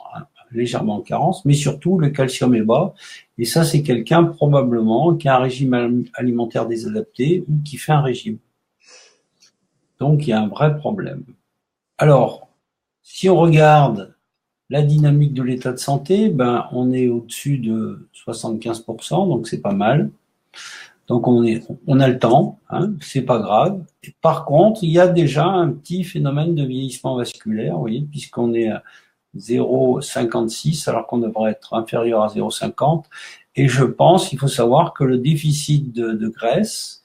légèrement en carence, mais surtout le calcium est bas, et ça c'est quelqu'un probablement qui a un régime alimentaire désadapté ou qui fait un régime. Donc il y a un vrai problème. Alors, si on regarde la dynamique de l'état de santé, on est au-dessus de 75%, donc c'est pas mal. Donc on a le temps, c'est pas grave. Et par contre, il y a déjà un petit phénomène de vieillissement vasculaire, vous voyez, puisqu'on est à 0,56 alors qu'on devrait être inférieur à 0,50. Et je pense, il faut savoir que le déficit de graisse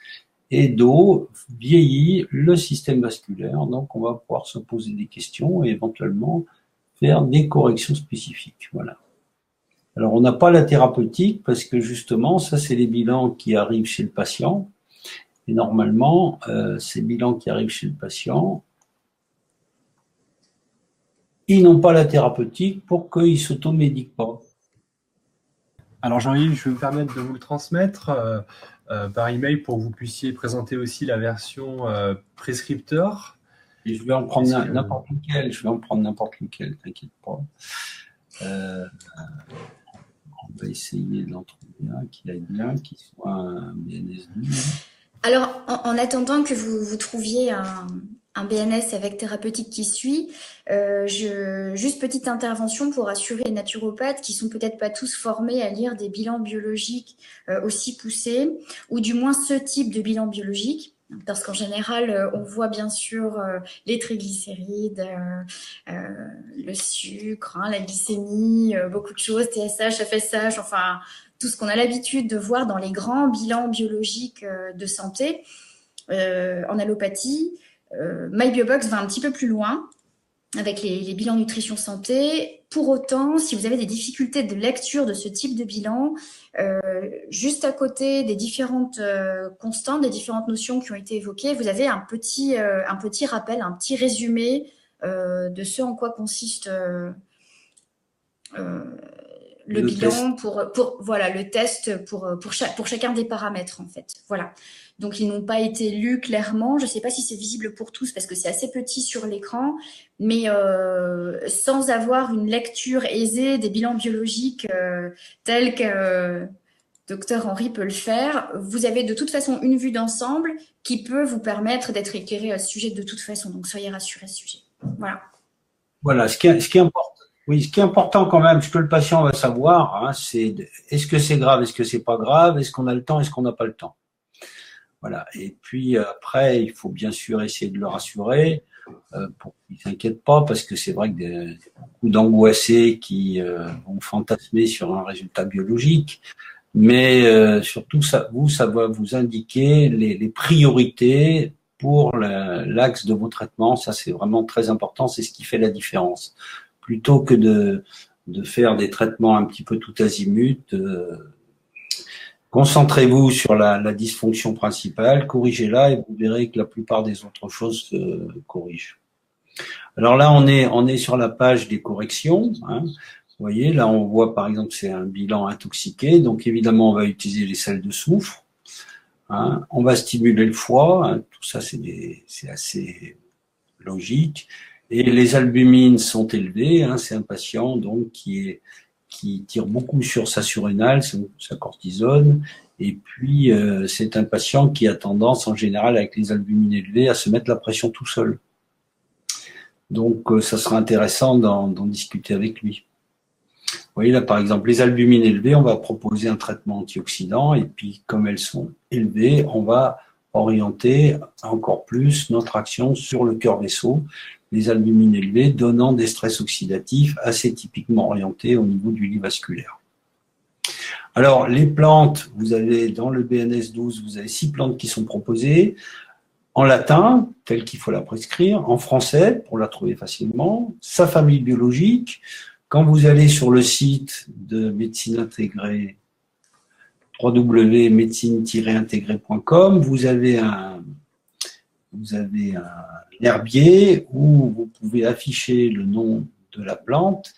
et d'eau vieillit le système vasculaire. Donc on va pouvoir se poser des questions et éventuellement faire des corrections spécifiques. Voilà. Alors, on n'a pas la thérapeutique parce que justement, ça, c'est les bilans qui arrivent chez le patient. Et normalement, ces bilans qui arrivent chez le patient, ils n'ont pas la thérapeutique pour qu'ils ne s'automédiquent pas. Alors Jean-Yves, je vais me permettre de vous le transmettre. par email pour que vous puissiez présenter aussi la version prescripteur. Et je vais en prendre n'importe lequel. Je vais en prendre n'importe lequel, t'inquiète pas. On va essayer d'en trouver un qui aille bien, qui soit un BNS12. Alors, en attendant que vous trouviez un BNS avec thérapeutique qui suit, juste petite intervention pour assurer les naturopathes qui sont peut-être pas tous formés à lire des bilans biologiques aussi poussés, ou du moins ce type de bilan biologique. Parce qu'en général, on voit bien sûr les triglycérides, le sucre, la glycémie, beaucoup de choses, TSH, FSH, enfin tout ce qu'on a l'habitude de voir dans les grands bilans biologiques de santé en allopathie. MyBiobox va un petit peu plus loin avec les bilans nutrition santé. Pour autant, si vous avez des difficultés de lecture de ce type de bilan, juste à côté des différentes constantes, des différentes notions qui ont été évoquées, vous avez un petit rappel, un petit résumé de ce en quoi consiste le bilan le test pour chacun des paramètres en fait. Voilà. Donc ils n'ont pas été lus clairement. Je ne sais pas si c'est visible pour tous parce que c'est assez petit sur l'écran, mais sans avoir une lecture aisée des bilans biologiques tels que Dr Henry peut le faire, vous avez de toute façon une vue d'ensemble qui peut vous permettre d'être éclairé à ce sujet de toute façon. Donc soyez rassurés à ce sujet. Voilà. Voilà, ce qui est important. Oui, ce qui est important quand même, ce que le patient va savoir, c'est est-ce que c'est grave, est-ce que c'est pas grave, est-ce qu'on a le temps, est-ce qu'on n'a pas le temps. Voilà. Et puis après, il faut bien sûr essayer de le rassurer pour qu'il ne s'inquiète pas, parce que c'est vrai que beaucoup d'angoissés qui vont fantasmer sur un résultat biologique, mais surtout ça va vous indiquer les priorités pour l'axe de vos traitements. Ça, c'est vraiment très important, c'est ce qui fait la différence. Plutôt que de faire des traitements un petit peu tout azimut, concentrez-vous sur la dysfonction principale, corrigez-la et vous verrez que la plupart des autres choses se corrigent. Alors là, on est sur la page des corrections. Vous voyez, là, on voit par exemple c'est un bilan intoxiqué, donc évidemment, on va utiliser les sels de soufre. On va stimuler le foie, tout ça, c'est assez logique. Et les albumines sont élevées, c'est un patient donc qui tire beaucoup sur sa surrénale, sa cortisone, et puis c'est un patient qui a tendance en général avec les albumines élevées à se mettre la pression tout seul. Donc ça sera intéressant d'en discuter avec lui. Vous voyez là par exemple les albumines élevées, on va proposer un traitement antioxydant, et puis comme elles sont élevées, on va orienter encore plus notre action sur le cœur vaisseau, les albumines élevées donnant des stress oxydatifs assez typiquement orientés au niveau du lit vasculaire. Alors, les plantes, vous avez dans le BNS12, vous avez 6 plantes qui sont proposées en latin, telle qu'il faut la prescrire, en français, pour la trouver facilement, sa famille biologique. Quand vous allez sur le site de médecine intégrée, www.médecine-intégrée.com, vous avez un herbier où vous pouvez afficher le nom de la plante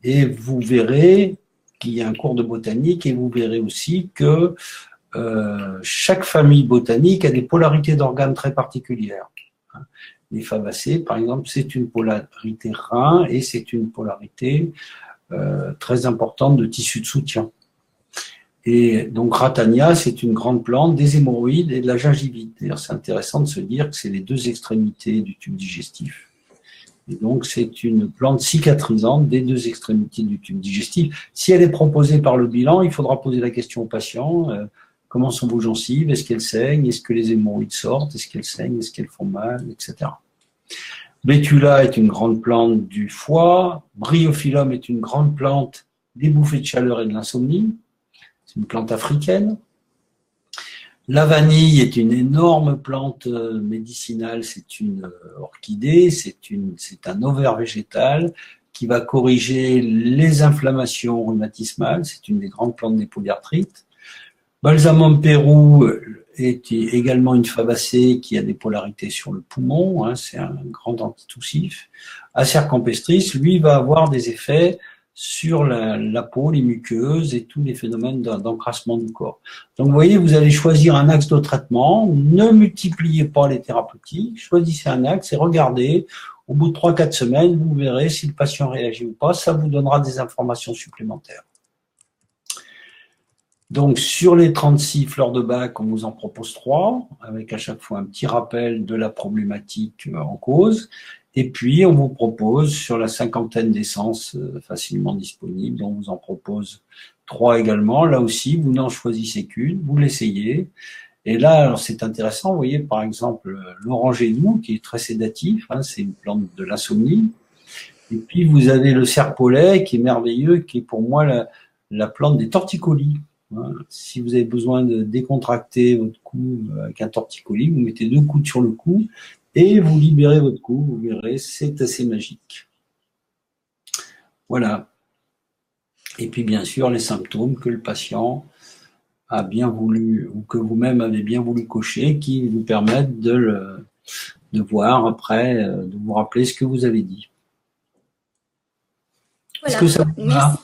et vous verrez qu'il y a un cours de botanique et vous verrez aussi que chaque famille botanique a des polarités d'organes très particulières. Les fabacées, par exemple, c'est une polarité rein et c'est une polarité très importante de tissu de soutien. Et donc, Ratania, c'est une grande plante des hémorroïdes et de la gingivite. D'ailleurs, c'est intéressant de se dire que c'est les deux extrémités du tube digestif. Et donc, c'est une plante cicatrisante des deux extrémités du tube digestif. Si elle est proposée par le bilan, il faudra poser la question au patient. Comment sont vos gencives? Est-ce qu'elles saignent? Est-ce que les hémorroïdes sortent? Est-ce qu'elles saignent? Est-ce qu'elles font mal? Etc. Betula est une grande plante du foie. Bryophyllum est une grande plante des bouffées de chaleur et de l'insomnie. C'est une plante africaine. La vanille est une énorme plante médicinale, c'est une orchidée, c'est un ovaire végétal qui va corriger les inflammations rhumatismales, c'est une des grandes plantes des polyarthrites. Balsamum Pérou est également une fabacée qui a des polarités sur le poumon, c'est un grand antitoussif. Acer campestris, lui, va avoir des effets sur la peau, les muqueuses et tous les phénomènes d'encrassement du corps. Donc, vous voyez, vous allez choisir un axe de traitement. Ne multipliez pas les thérapeutiques. Choisissez un axe et regardez. Au bout de 3-4 semaines, vous verrez si le patient réagit ou pas. Ça vous donnera des informations supplémentaires. Donc, sur les 36 fleurs de bac, on vous en propose 3, avec à chaque fois un petit rappel de la problématique en cause. Et puis, on vous propose, sur la 50aine d'essences facilement disponibles, on vous en propose 3 également. Là aussi, vous n'en choisissez qu'une, vous l'essayez. Et là, alors c'est intéressant, vous voyez, par exemple, l'oranger doux, qui est très sédatif, hein, c'est une plante de l'insomnie. Et puis, vous avez le serpolet, qui est merveilleux, qui est pour moi la plante des torticolis. Si vous avez besoin de décontracter votre cou avec un torticolis, vous mettez 2 coudes sur le cou et vous libérez votre cou, vous verrez, c'est assez magique. Voilà. Et puis bien sûr, les symptômes que le patient a bien voulu, ou que vous-même avez bien voulu cocher, qui vous permettent de voir après, de vous rappeler ce que vous avez dit. Voilà. Est-ce que ça vous va ?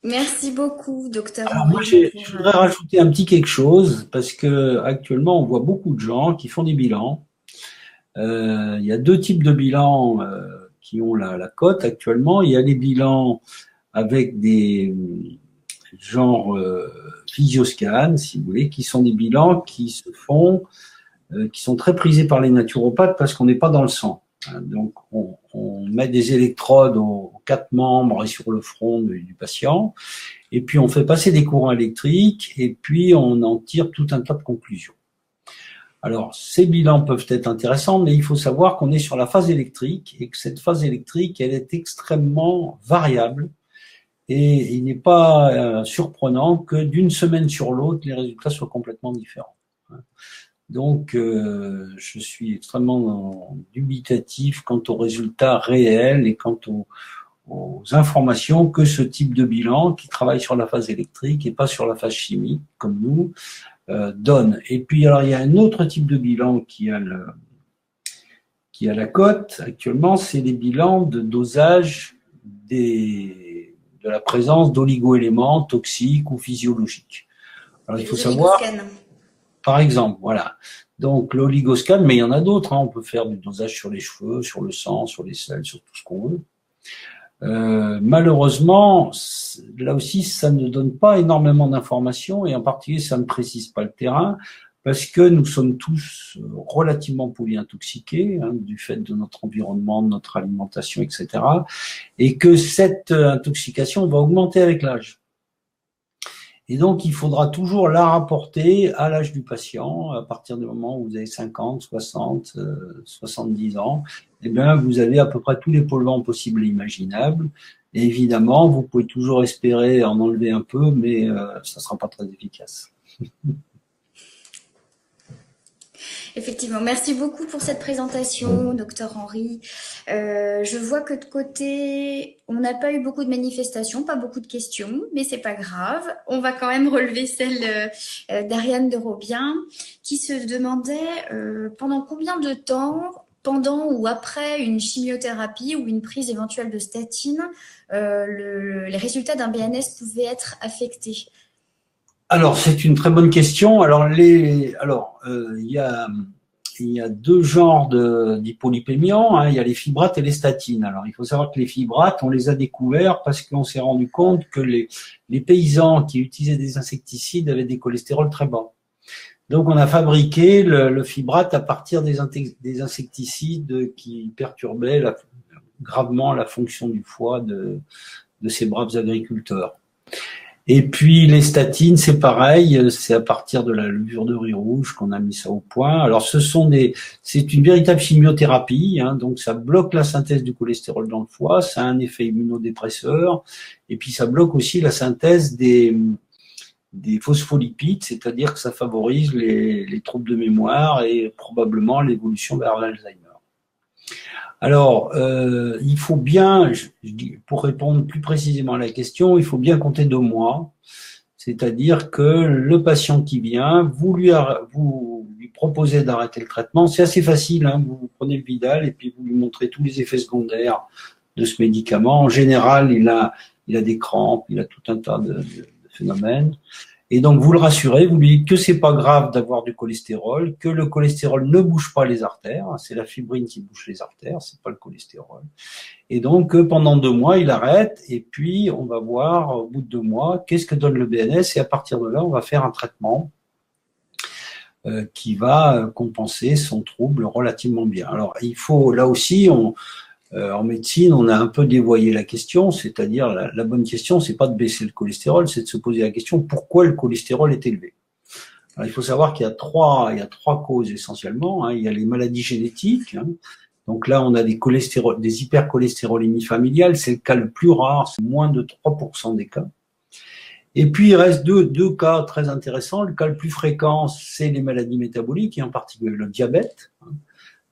Merci beaucoup, docteur. Alors moi, je voudrais rajouter un petit quelque chose, parce que actuellement, on voit beaucoup de gens qui font des bilans. Il y a 2 types de bilans qui ont la cote actuellement. Il y a les bilans avec des genre physioscan, si vous voulez, qui sont des bilans qui se font, qui sont très prisés par les naturopathes parce qu'on n'est pas dans le sang. Donc, on met des électrodes aux 4 membres et sur le front du patient, et puis on fait passer des courants électriques, et puis on en tire tout un tas de conclusions. Alors, ces bilans peuvent être intéressants, mais il faut savoir qu'on est sur la phase électrique, et que cette phase électrique, elle est extrêmement variable, et il n'est pas surprenant que d'une semaine sur l'autre, les résultats soient complètement différents. Donc, je suis extrêmement dubitatif quant aux résultats réels et quant aux informations que ce type de bilan, qui travaille sur la phase électrique et pas sur la phase chimique, comme nous, donne. Et puis, alors, il y a un autre type de bilan qui a la cote actuellement, c'est les bilans de dosage de la présence d'oligo-éléments toxiques ou physiologiques. Alors, il faut savoir... Par exemple, voilà. Donc, l'oligoscan, mais il y en a d'autres. Hein. On peut faire du dosage sur les cheveux, sur le sang, sur les selles, sur tout ce qu'on veut. Malheureusement, là aussi, ça ne donne pas énormément d'informations, et en particulier, ça ne précise pas le terrain, parce que nous sommes tous relativement polyintoxiqués, hein, du fait de notre environnement, de notre alimentation, etc. Et que cette intoxication va augmenter avec l'âge. Et donc, il faudra toujours la rapporter à l'âge du patient. À partir du moment où vous avez 50, 60, 70 ans, eh bien, vous avez à peu près tous les polluants possibles et imaginables. Et évidemment, vous pouvez toujours espérer en enlever un peu, mais ça ne sera pas très efficace. Effectivement, merci beaucoup pour cette présentation, docteur Henry. Je vois que de côté, on n'a pas eu beaucoup de manifestations, pas beaucoup de questions, mais c'est pas grave. On va quand même relever celle d'Ariane de Robien, qui se demandait pendant combien de temps, pendant ou après une chimiothérapie ou une prise éventuelle de statine, les résultats d'un BNS pouvaient être affectés. Alors, c'est une très bonne question. Alors, il y a 2 genres d'hypolipémiants, hein. Il y a les fibrates et les statines. Alors, il faut savoir que les fibrates, on les a découverts parce qu'on s'est rendu compte que les paysans qui utilisaient des insecticides avaient des cholestérols très bas. Donc, on a fabriqué le fibrate à partir des insecticides qui perturbaient gravement la fonction du foie de ces braves agriculteurs. Et puis les statines, c'est pareil, c'est à partir de la levure de riz rouge qu'on a mis ça au point. Alors c'est une véritable chimiothérapie, hein, donc ça bloque la synthèse du cholestérol dans le foie, ça a un effet immunodépresseur, et puis ça bloque aussi la synthèse des phospholipides, c'est-à-dire que ça favorise les troubles de mémoire et probablement l'évolution vers l'Alzheimer. Alors, il faut bien, pour répondre plus précisément à la question, il faut bien compter 2 mois. C'est-à-dire que le patient qui vient, vous lui proposez d'arrêter le traitement. C'est assez facile, hein, vous prenez le Vidal et puis vous lui montrez tous les effets secondaires de ce médicament. En général, il a il a des crampes, il a tout un tas de phénomènes. Et donc, vous le rassurez, vous lui dites que c'est pas grave d'avoir du cholestérol, que le cholestérol ne bouge pas les artères, c'est la fibrine qui bouge les artères, c'est pas le cholestérol. Et donc, pendant 2 mois, il arrête, et puis on va voir, au bout de 2 mois, qu'est-ce que donne le BNS, et à partir de là, on va faire un traitement qui va compenser son trouble relativement bien. Alors, il faut, là aussi, en médecine, on a un peu dévoyé la question, c'est-à-dire la bonne question, c'est pas de baisser le cholestérol, c'est de se poser la question pourquoi le cholestérol est élevé. Alors, il faut savoir qu'il y a trois causes essentiellement. Il y a les maladies génétiques. Donc là, on a des hypercholestérolémies familiales, c'est le cas le plus rare, c'est moins de 3% des cas. Et puis, il reste deux cas très intéressants. Le cas le plus fréquent, c'est les maladies métaboliques, et en particulier le diabète.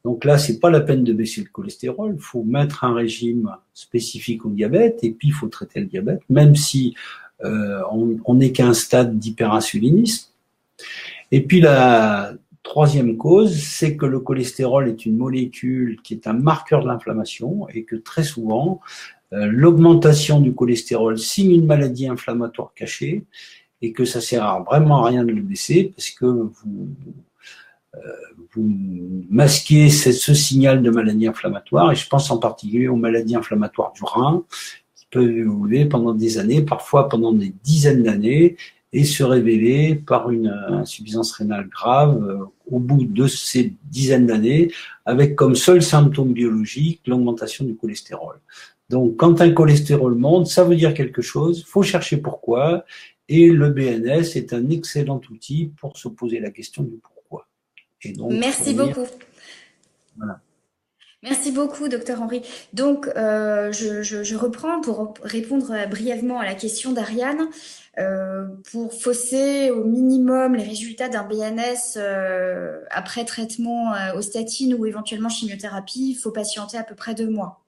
Donc là, c'est pas la peine de baisser le cholestérol. Il faut mettre un régime spécifique au diabète, et puis il faut traiter le diabète, même si on n'est qu'à un stade d'hyperinsulinisme. Et puis la troisième cause, c'est que le cholestérol est une molécule qui est un marqueur de l'inflammation, et que très souvent, l'augmentation du cholestérol signe une maladie inflammatoire cachée, et que ça sert vraiment à rien de le baisser, parce que vous masquez ce signal de maladie inflammatoire, et je pense en particulier aux maladies inflammatoires du rein, qui peuvent évoluer pendant des années, parfois pendant des dizaines d'années, et se révéler par une insuffisance rénale grave au bout de ces dizaines d'années, avec comme seul symptôme biologique l'augmentation du cholestérol. Donc, quand un cholestérol monte, ça veut dire quelque chose, il faut chercher pourquoi, et le BNS est un excellent outil pour se poser la question du pourquoi. Et donc, merci beaucoup. Voilà. Merci beaucoup, docteur Henry. Donc, je reprends pour répondre brièvement à la question d'Ariane. Pour fausser au minimum les résultats d'un BNS après traitement aux statines ou éventuellement chimiothérapie, il faut patienter à peu près 2 mois.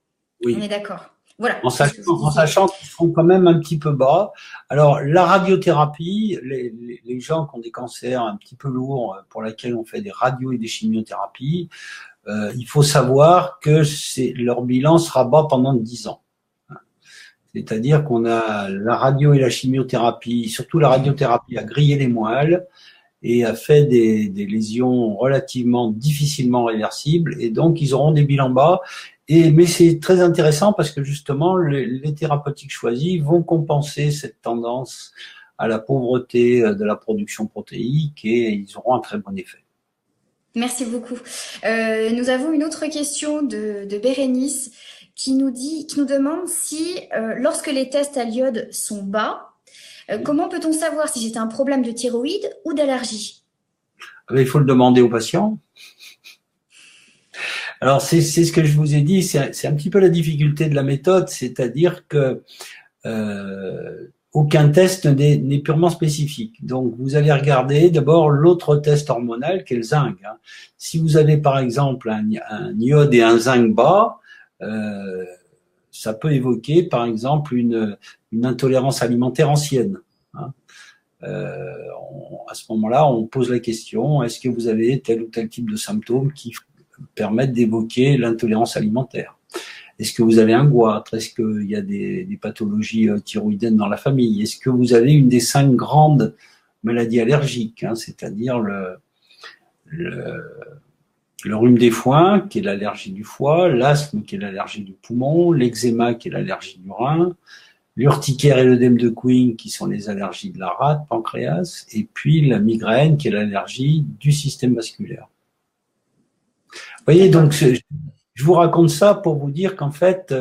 Oui. On est d'accord. Voilà. En sachant qu'ils sont quand même un petit peu bas. Alors, la radiothérapie, les gens qui ont des cancers un petit peu lourds, pour lesquels on fait des radios et des chimiothérapies, il faut savoir que leur bilan sera bas pendant 10 ans. C'est-à-dire qu'on a la radio et la chimiothérapie, surtout la radiothérapie, a grillé les moelles et a fait des lésions relativement difficilement réversibles, et donc ils auront des bilans bas. Mais c'est très intéressant parce que justement, les thérapeutiques choisies vont compenser cette tendance à la pauvreté de la production protéique, et ils auront un très bon effet. Merci beaucoup. Nous avons une autre question de Bérénice qui nous demande si, lorsque les tests à l'iode sont bas, comment peut-on savoir si c'est un problème de thyroïde ou d'allergie? Il faut le demander au patient. Alors, c'est ce que je vous ai dit, c'est un petit peu la difficulté de la méthode, c'est-à-dire que aucun test n'est purement spécifique. Donc, vous allez regarder d'abord l'autre test hormonal qui est le zinc. Si vous avez par exemple un iode et un zinc bas, ça peut évoquer par exemple une intolérance alimentaire ancienne. À ce moment-là, on pose la question, est-ce que vous avez tel ou tel type de symptômes qui permettent d'évoquer l'intolérance alimentaire? Est-ce que vous avez un goitre? Est-ce qu'il y a des pathologies thyroïdiennes dans la famille? Est-ce que vous avez une des 5 grandes maladies allergiques, c'est-à-dire le rhume des foins, qui est l'allergie du foie, l'asthme, qui est l'allergie du poumon, l'eczéma, qui est l'allergie du rein, l'urticaire et l'œdème de Queen, qui sont les allergies de la rate, pancréas, et puis la migraine, qui est l'allergie du système vasculaire. Vous voyez, donc, je vous raconte ça pour vous dire qu'en fait,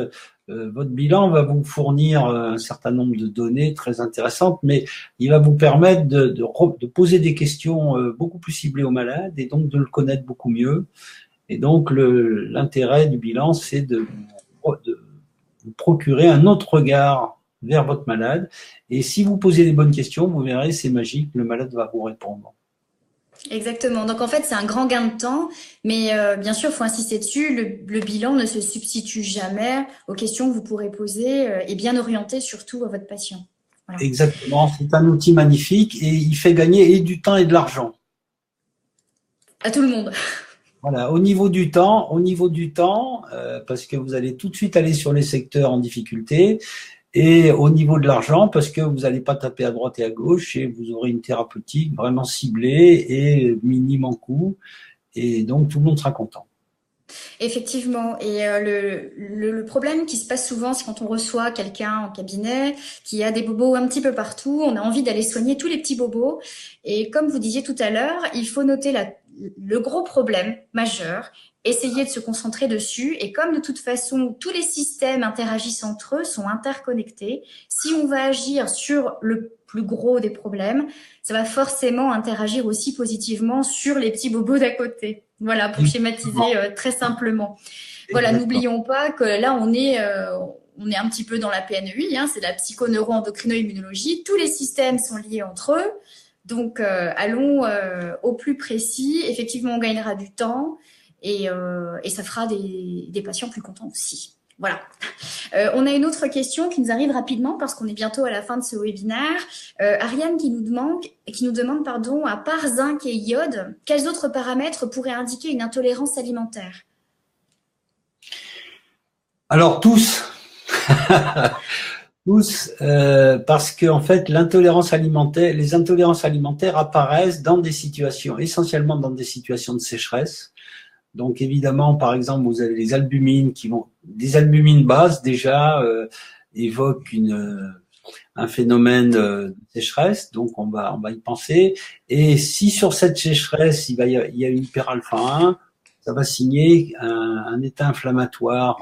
votre bilan va vous fournir un certain nombre de données très intéressantes, mais il va vous permettre de poser des questions beaucoup plus ciblées aux malades, et donc de le connaître beaucoup mieux. Et donc, l'intérêt du bilan, c'est de vous procurer un autre regard vers votre malade. Et si vous posez les bonnes questions, vous verrez, c'est magique, le malade va vous répondre. Exactement. Donc en fait, c'est un grand gain de temps, mais bien sûr, il faut insister dessus. Le bilan ne se substitue jamais aux questions que vous pourrez poser et bien orienter surtout à votre patient. Voilà. Exactement. C'est un outil magnifique et il fait gagner et du temps et de l'argent. À tout le monde. Voilà. Au niveau du temps, parce que vous allez tout de suite aller sur les secteurs en difficulté. Et au niveau de l'argent, parce que vous n'allez pas taper à droite et à gauche et vous aurez une thérapeutique vraiment ciblée et minime en coût. Et donc, tout le monde sera content. Effectivement. Et le problème qui se passe souvent, c'est quand on reçoit quelqu'un en cabinet qui a des bobos un petit peu partout, on a envie d'aller soigner tous les petits bobos. Et comme vous disiez tout à l'heure, il faut noter le gros problème majeur, essayer de se concentrer dessus. Et comme de toute façon, tous les systèmes interagissent entre eux, sont interconnectés, si on va agir sur le plus gros des problèmes, ça va forcément interagir aussi positivement sur les petits bobos d'à côté. Voilà, pour schématiser très simplement. Voilà, n'oublions pas que là, on est un petit peu dans la PNEI, hein, c'est la psychoneuro-endocrino-immunologie. Tous les systèmes sont liés entre eux. Donc, allons au plus précis. Effectivement, on gagnera du temps et ça fera des patients plus contents aussi. Voilà. On a une autre question qui nous arrive rapidement parce qu'on est bientôt à la fin de ce webinaire. Ariane qui nous demande, à part zinc et iode, quels autres paramètres pourraient indiquer une intolérance alimentaire? Alors tous, tous, parce que en fait les intolérances alimentaires apparaissent dans des situations, essentiellement dans des situations de sécheresse. Donc évidemment, par exemple, vous avez les albumines des albumines basses déjà évoquent un phénomène de sécheresse, donc on va y penser. Et si sur cette sécheresse il y a une hyperalpha 1, ça va signer un état inflammatoire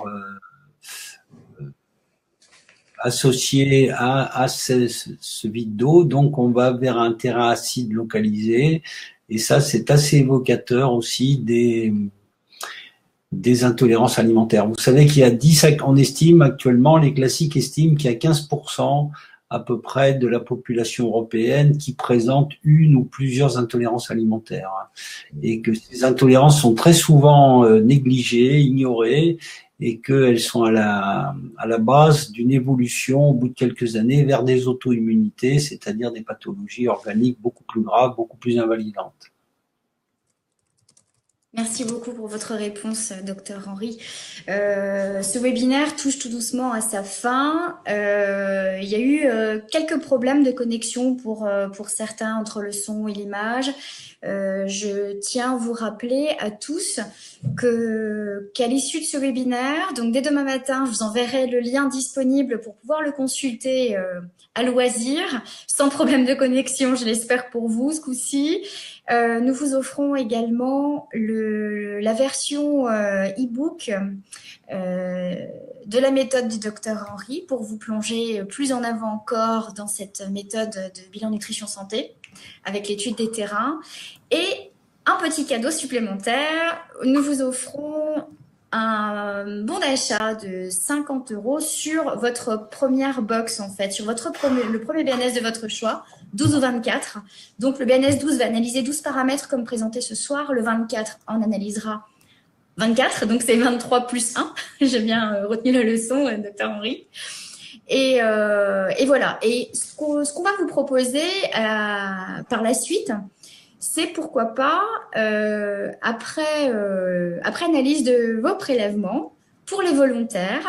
associé à ce vide d'eau, donc on va vers un terrain acide localisé. Et ça, c'est assez évocateur aussi des intolérances alimentaires. Vous savez qu'il y a on estime actuellement, les classiques estiment qu'il y a 15% à peu près de la population européenne qui présente une ou plusieurs intolérances alimentaires. Et que ces intolérances sont très souvent négligées, ignorées, et qu'elles sont à la base d'une évolution au bout de quelques années vers des auto-immunités, c'est-à-dire des pathologies organiques beaucoup plus graves, beaucoup plus invalidantes. Merci beaucoup pour votre réponse, docteur Henry. Ce webinaire touche tout doucement à sa fin. Il y a eu quelques problèmes de connexion pour certains entre le son et l'image. Je tiens à vous rappeler à tous qu'à l'issue de ce webinaire, donc dès demain matin, je vous enverrai le lien disponible pour pouvoir le consulter à loisir, sans problème de connexion, je l'espère pour vous ce coup-ci. Nous vous offrons également la version e-book de la méthode du docteur Henry pour vous plonger plus en avant encore dans cette méthode de bilan nutrition santé avec l'étude des terrains. Et un petit cadeau supplémentaire, nous vous offrons un bon d'achat de 50 € sur votre première box, en fait, sur le premier BNS de votre choix, 12 ou 24. Donc, le BNS 12 va analyser 12 paramètres comme présenté ce soir. Le 24 en analysera 24, donc c'est 23 plus 1. J'ai bien retenu la leçon, docteur Henry. Et voilà. Et ce qu'on va vous proposer par la suite, c'est pourquoi pas, après analyse de vos prélèvements, pour les volontaires,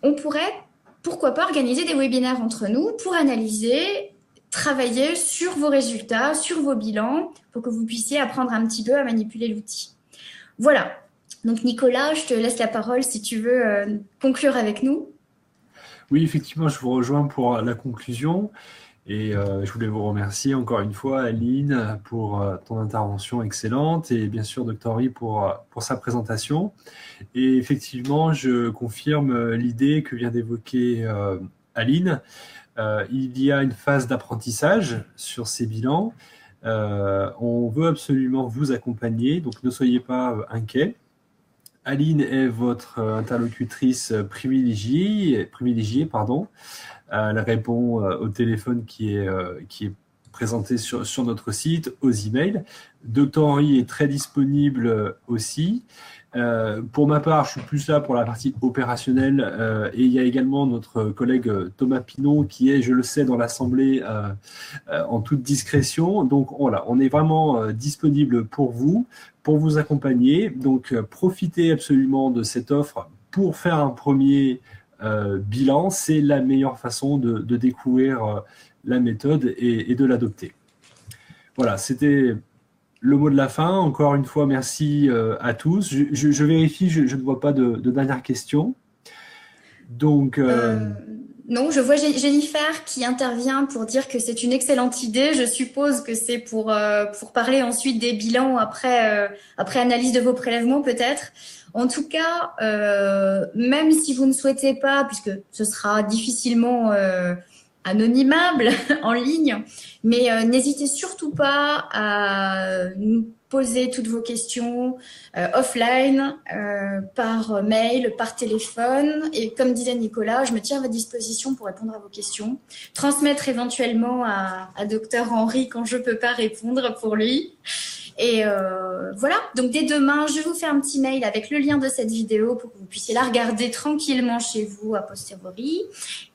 on pourrait, pourquoi pas, organiser des webinaires entre nous pour analyser, travailler sur vos résultats, sur vos bilans, pour que vous puissiez apprendre un petit peu à manipuler l'outil. Voilà. Donc Nicolas, je te laisse la parole si tu veux conclure avec nous. Oui, effectivement, je vous rejoins pour la conclusion. Et je voulais vous remercier encore une fois, Aline, pour ton intervention excellente et bien sûr, Dr. Henry, pour sa présentation. Et effectivement, je confirme l'idée que vient d'évoquer Aline. Il y a une phase d'apprentissage sur ces bilans. On veut absolument vous accompagner, donc ne soyez pas inquiets. Aline est votre interlocutrice privilégiée. Elle répond au téléphone qui est présenté sur notre site, aux emails. Dr. Henry est très disponible aussi. Pour ma part, je suis plus là pour la partie opérationnelle et il y a également notre collègue Thomas Pinot qui est, je le sais, dans l'Assemblée en toute discrétion. Donc voilà, on est vraiment disponible pour vous accompagner. Donc profitez absolument de cette offre pour faire un premier bilan, c'est la meilleure façon de découvrir la méthode et de l'adopter. Voilà, c'était le mot de la fin. Encore une fois, merci à tous. Je vérifie, je ne vois pas de dernières questions. Donc, non, je vois Jennifer qui intervient pour dire que c'est une excellente idée. Je suppose que c'est pour parler ensuite des bilans après analyse de vos prélèvements peut-être. En tout cas, même si vous ne souhaitez pas, puisque ce sera difficilement anonymable en ligne, mais n'hésitez surtout pas à nous poser toutes vos questions offline, par mail, par téléphone. Et comme disait Nicolas, je me tiens à votre disposition pour répondre à vos questions. Transmettre éventuellement à Dr Henri quand je ne peux pas répondre pour lui. Et voilà, donc dès demain, je vous fais un petit mail avec le lien de cette vidéo pour que vous puissiez la regarder tranquillement chez vous a posteriori.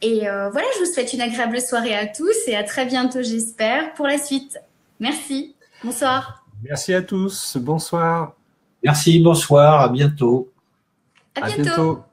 Et voilà, je vous souhaite une agréable soirée à tous et à très bientôt, j'espère, pour la suite. Merci. Bonsoir. merci à tous. Bonsoir. Merci, bonsoir, à bientôt. À À bientôt. bientôt.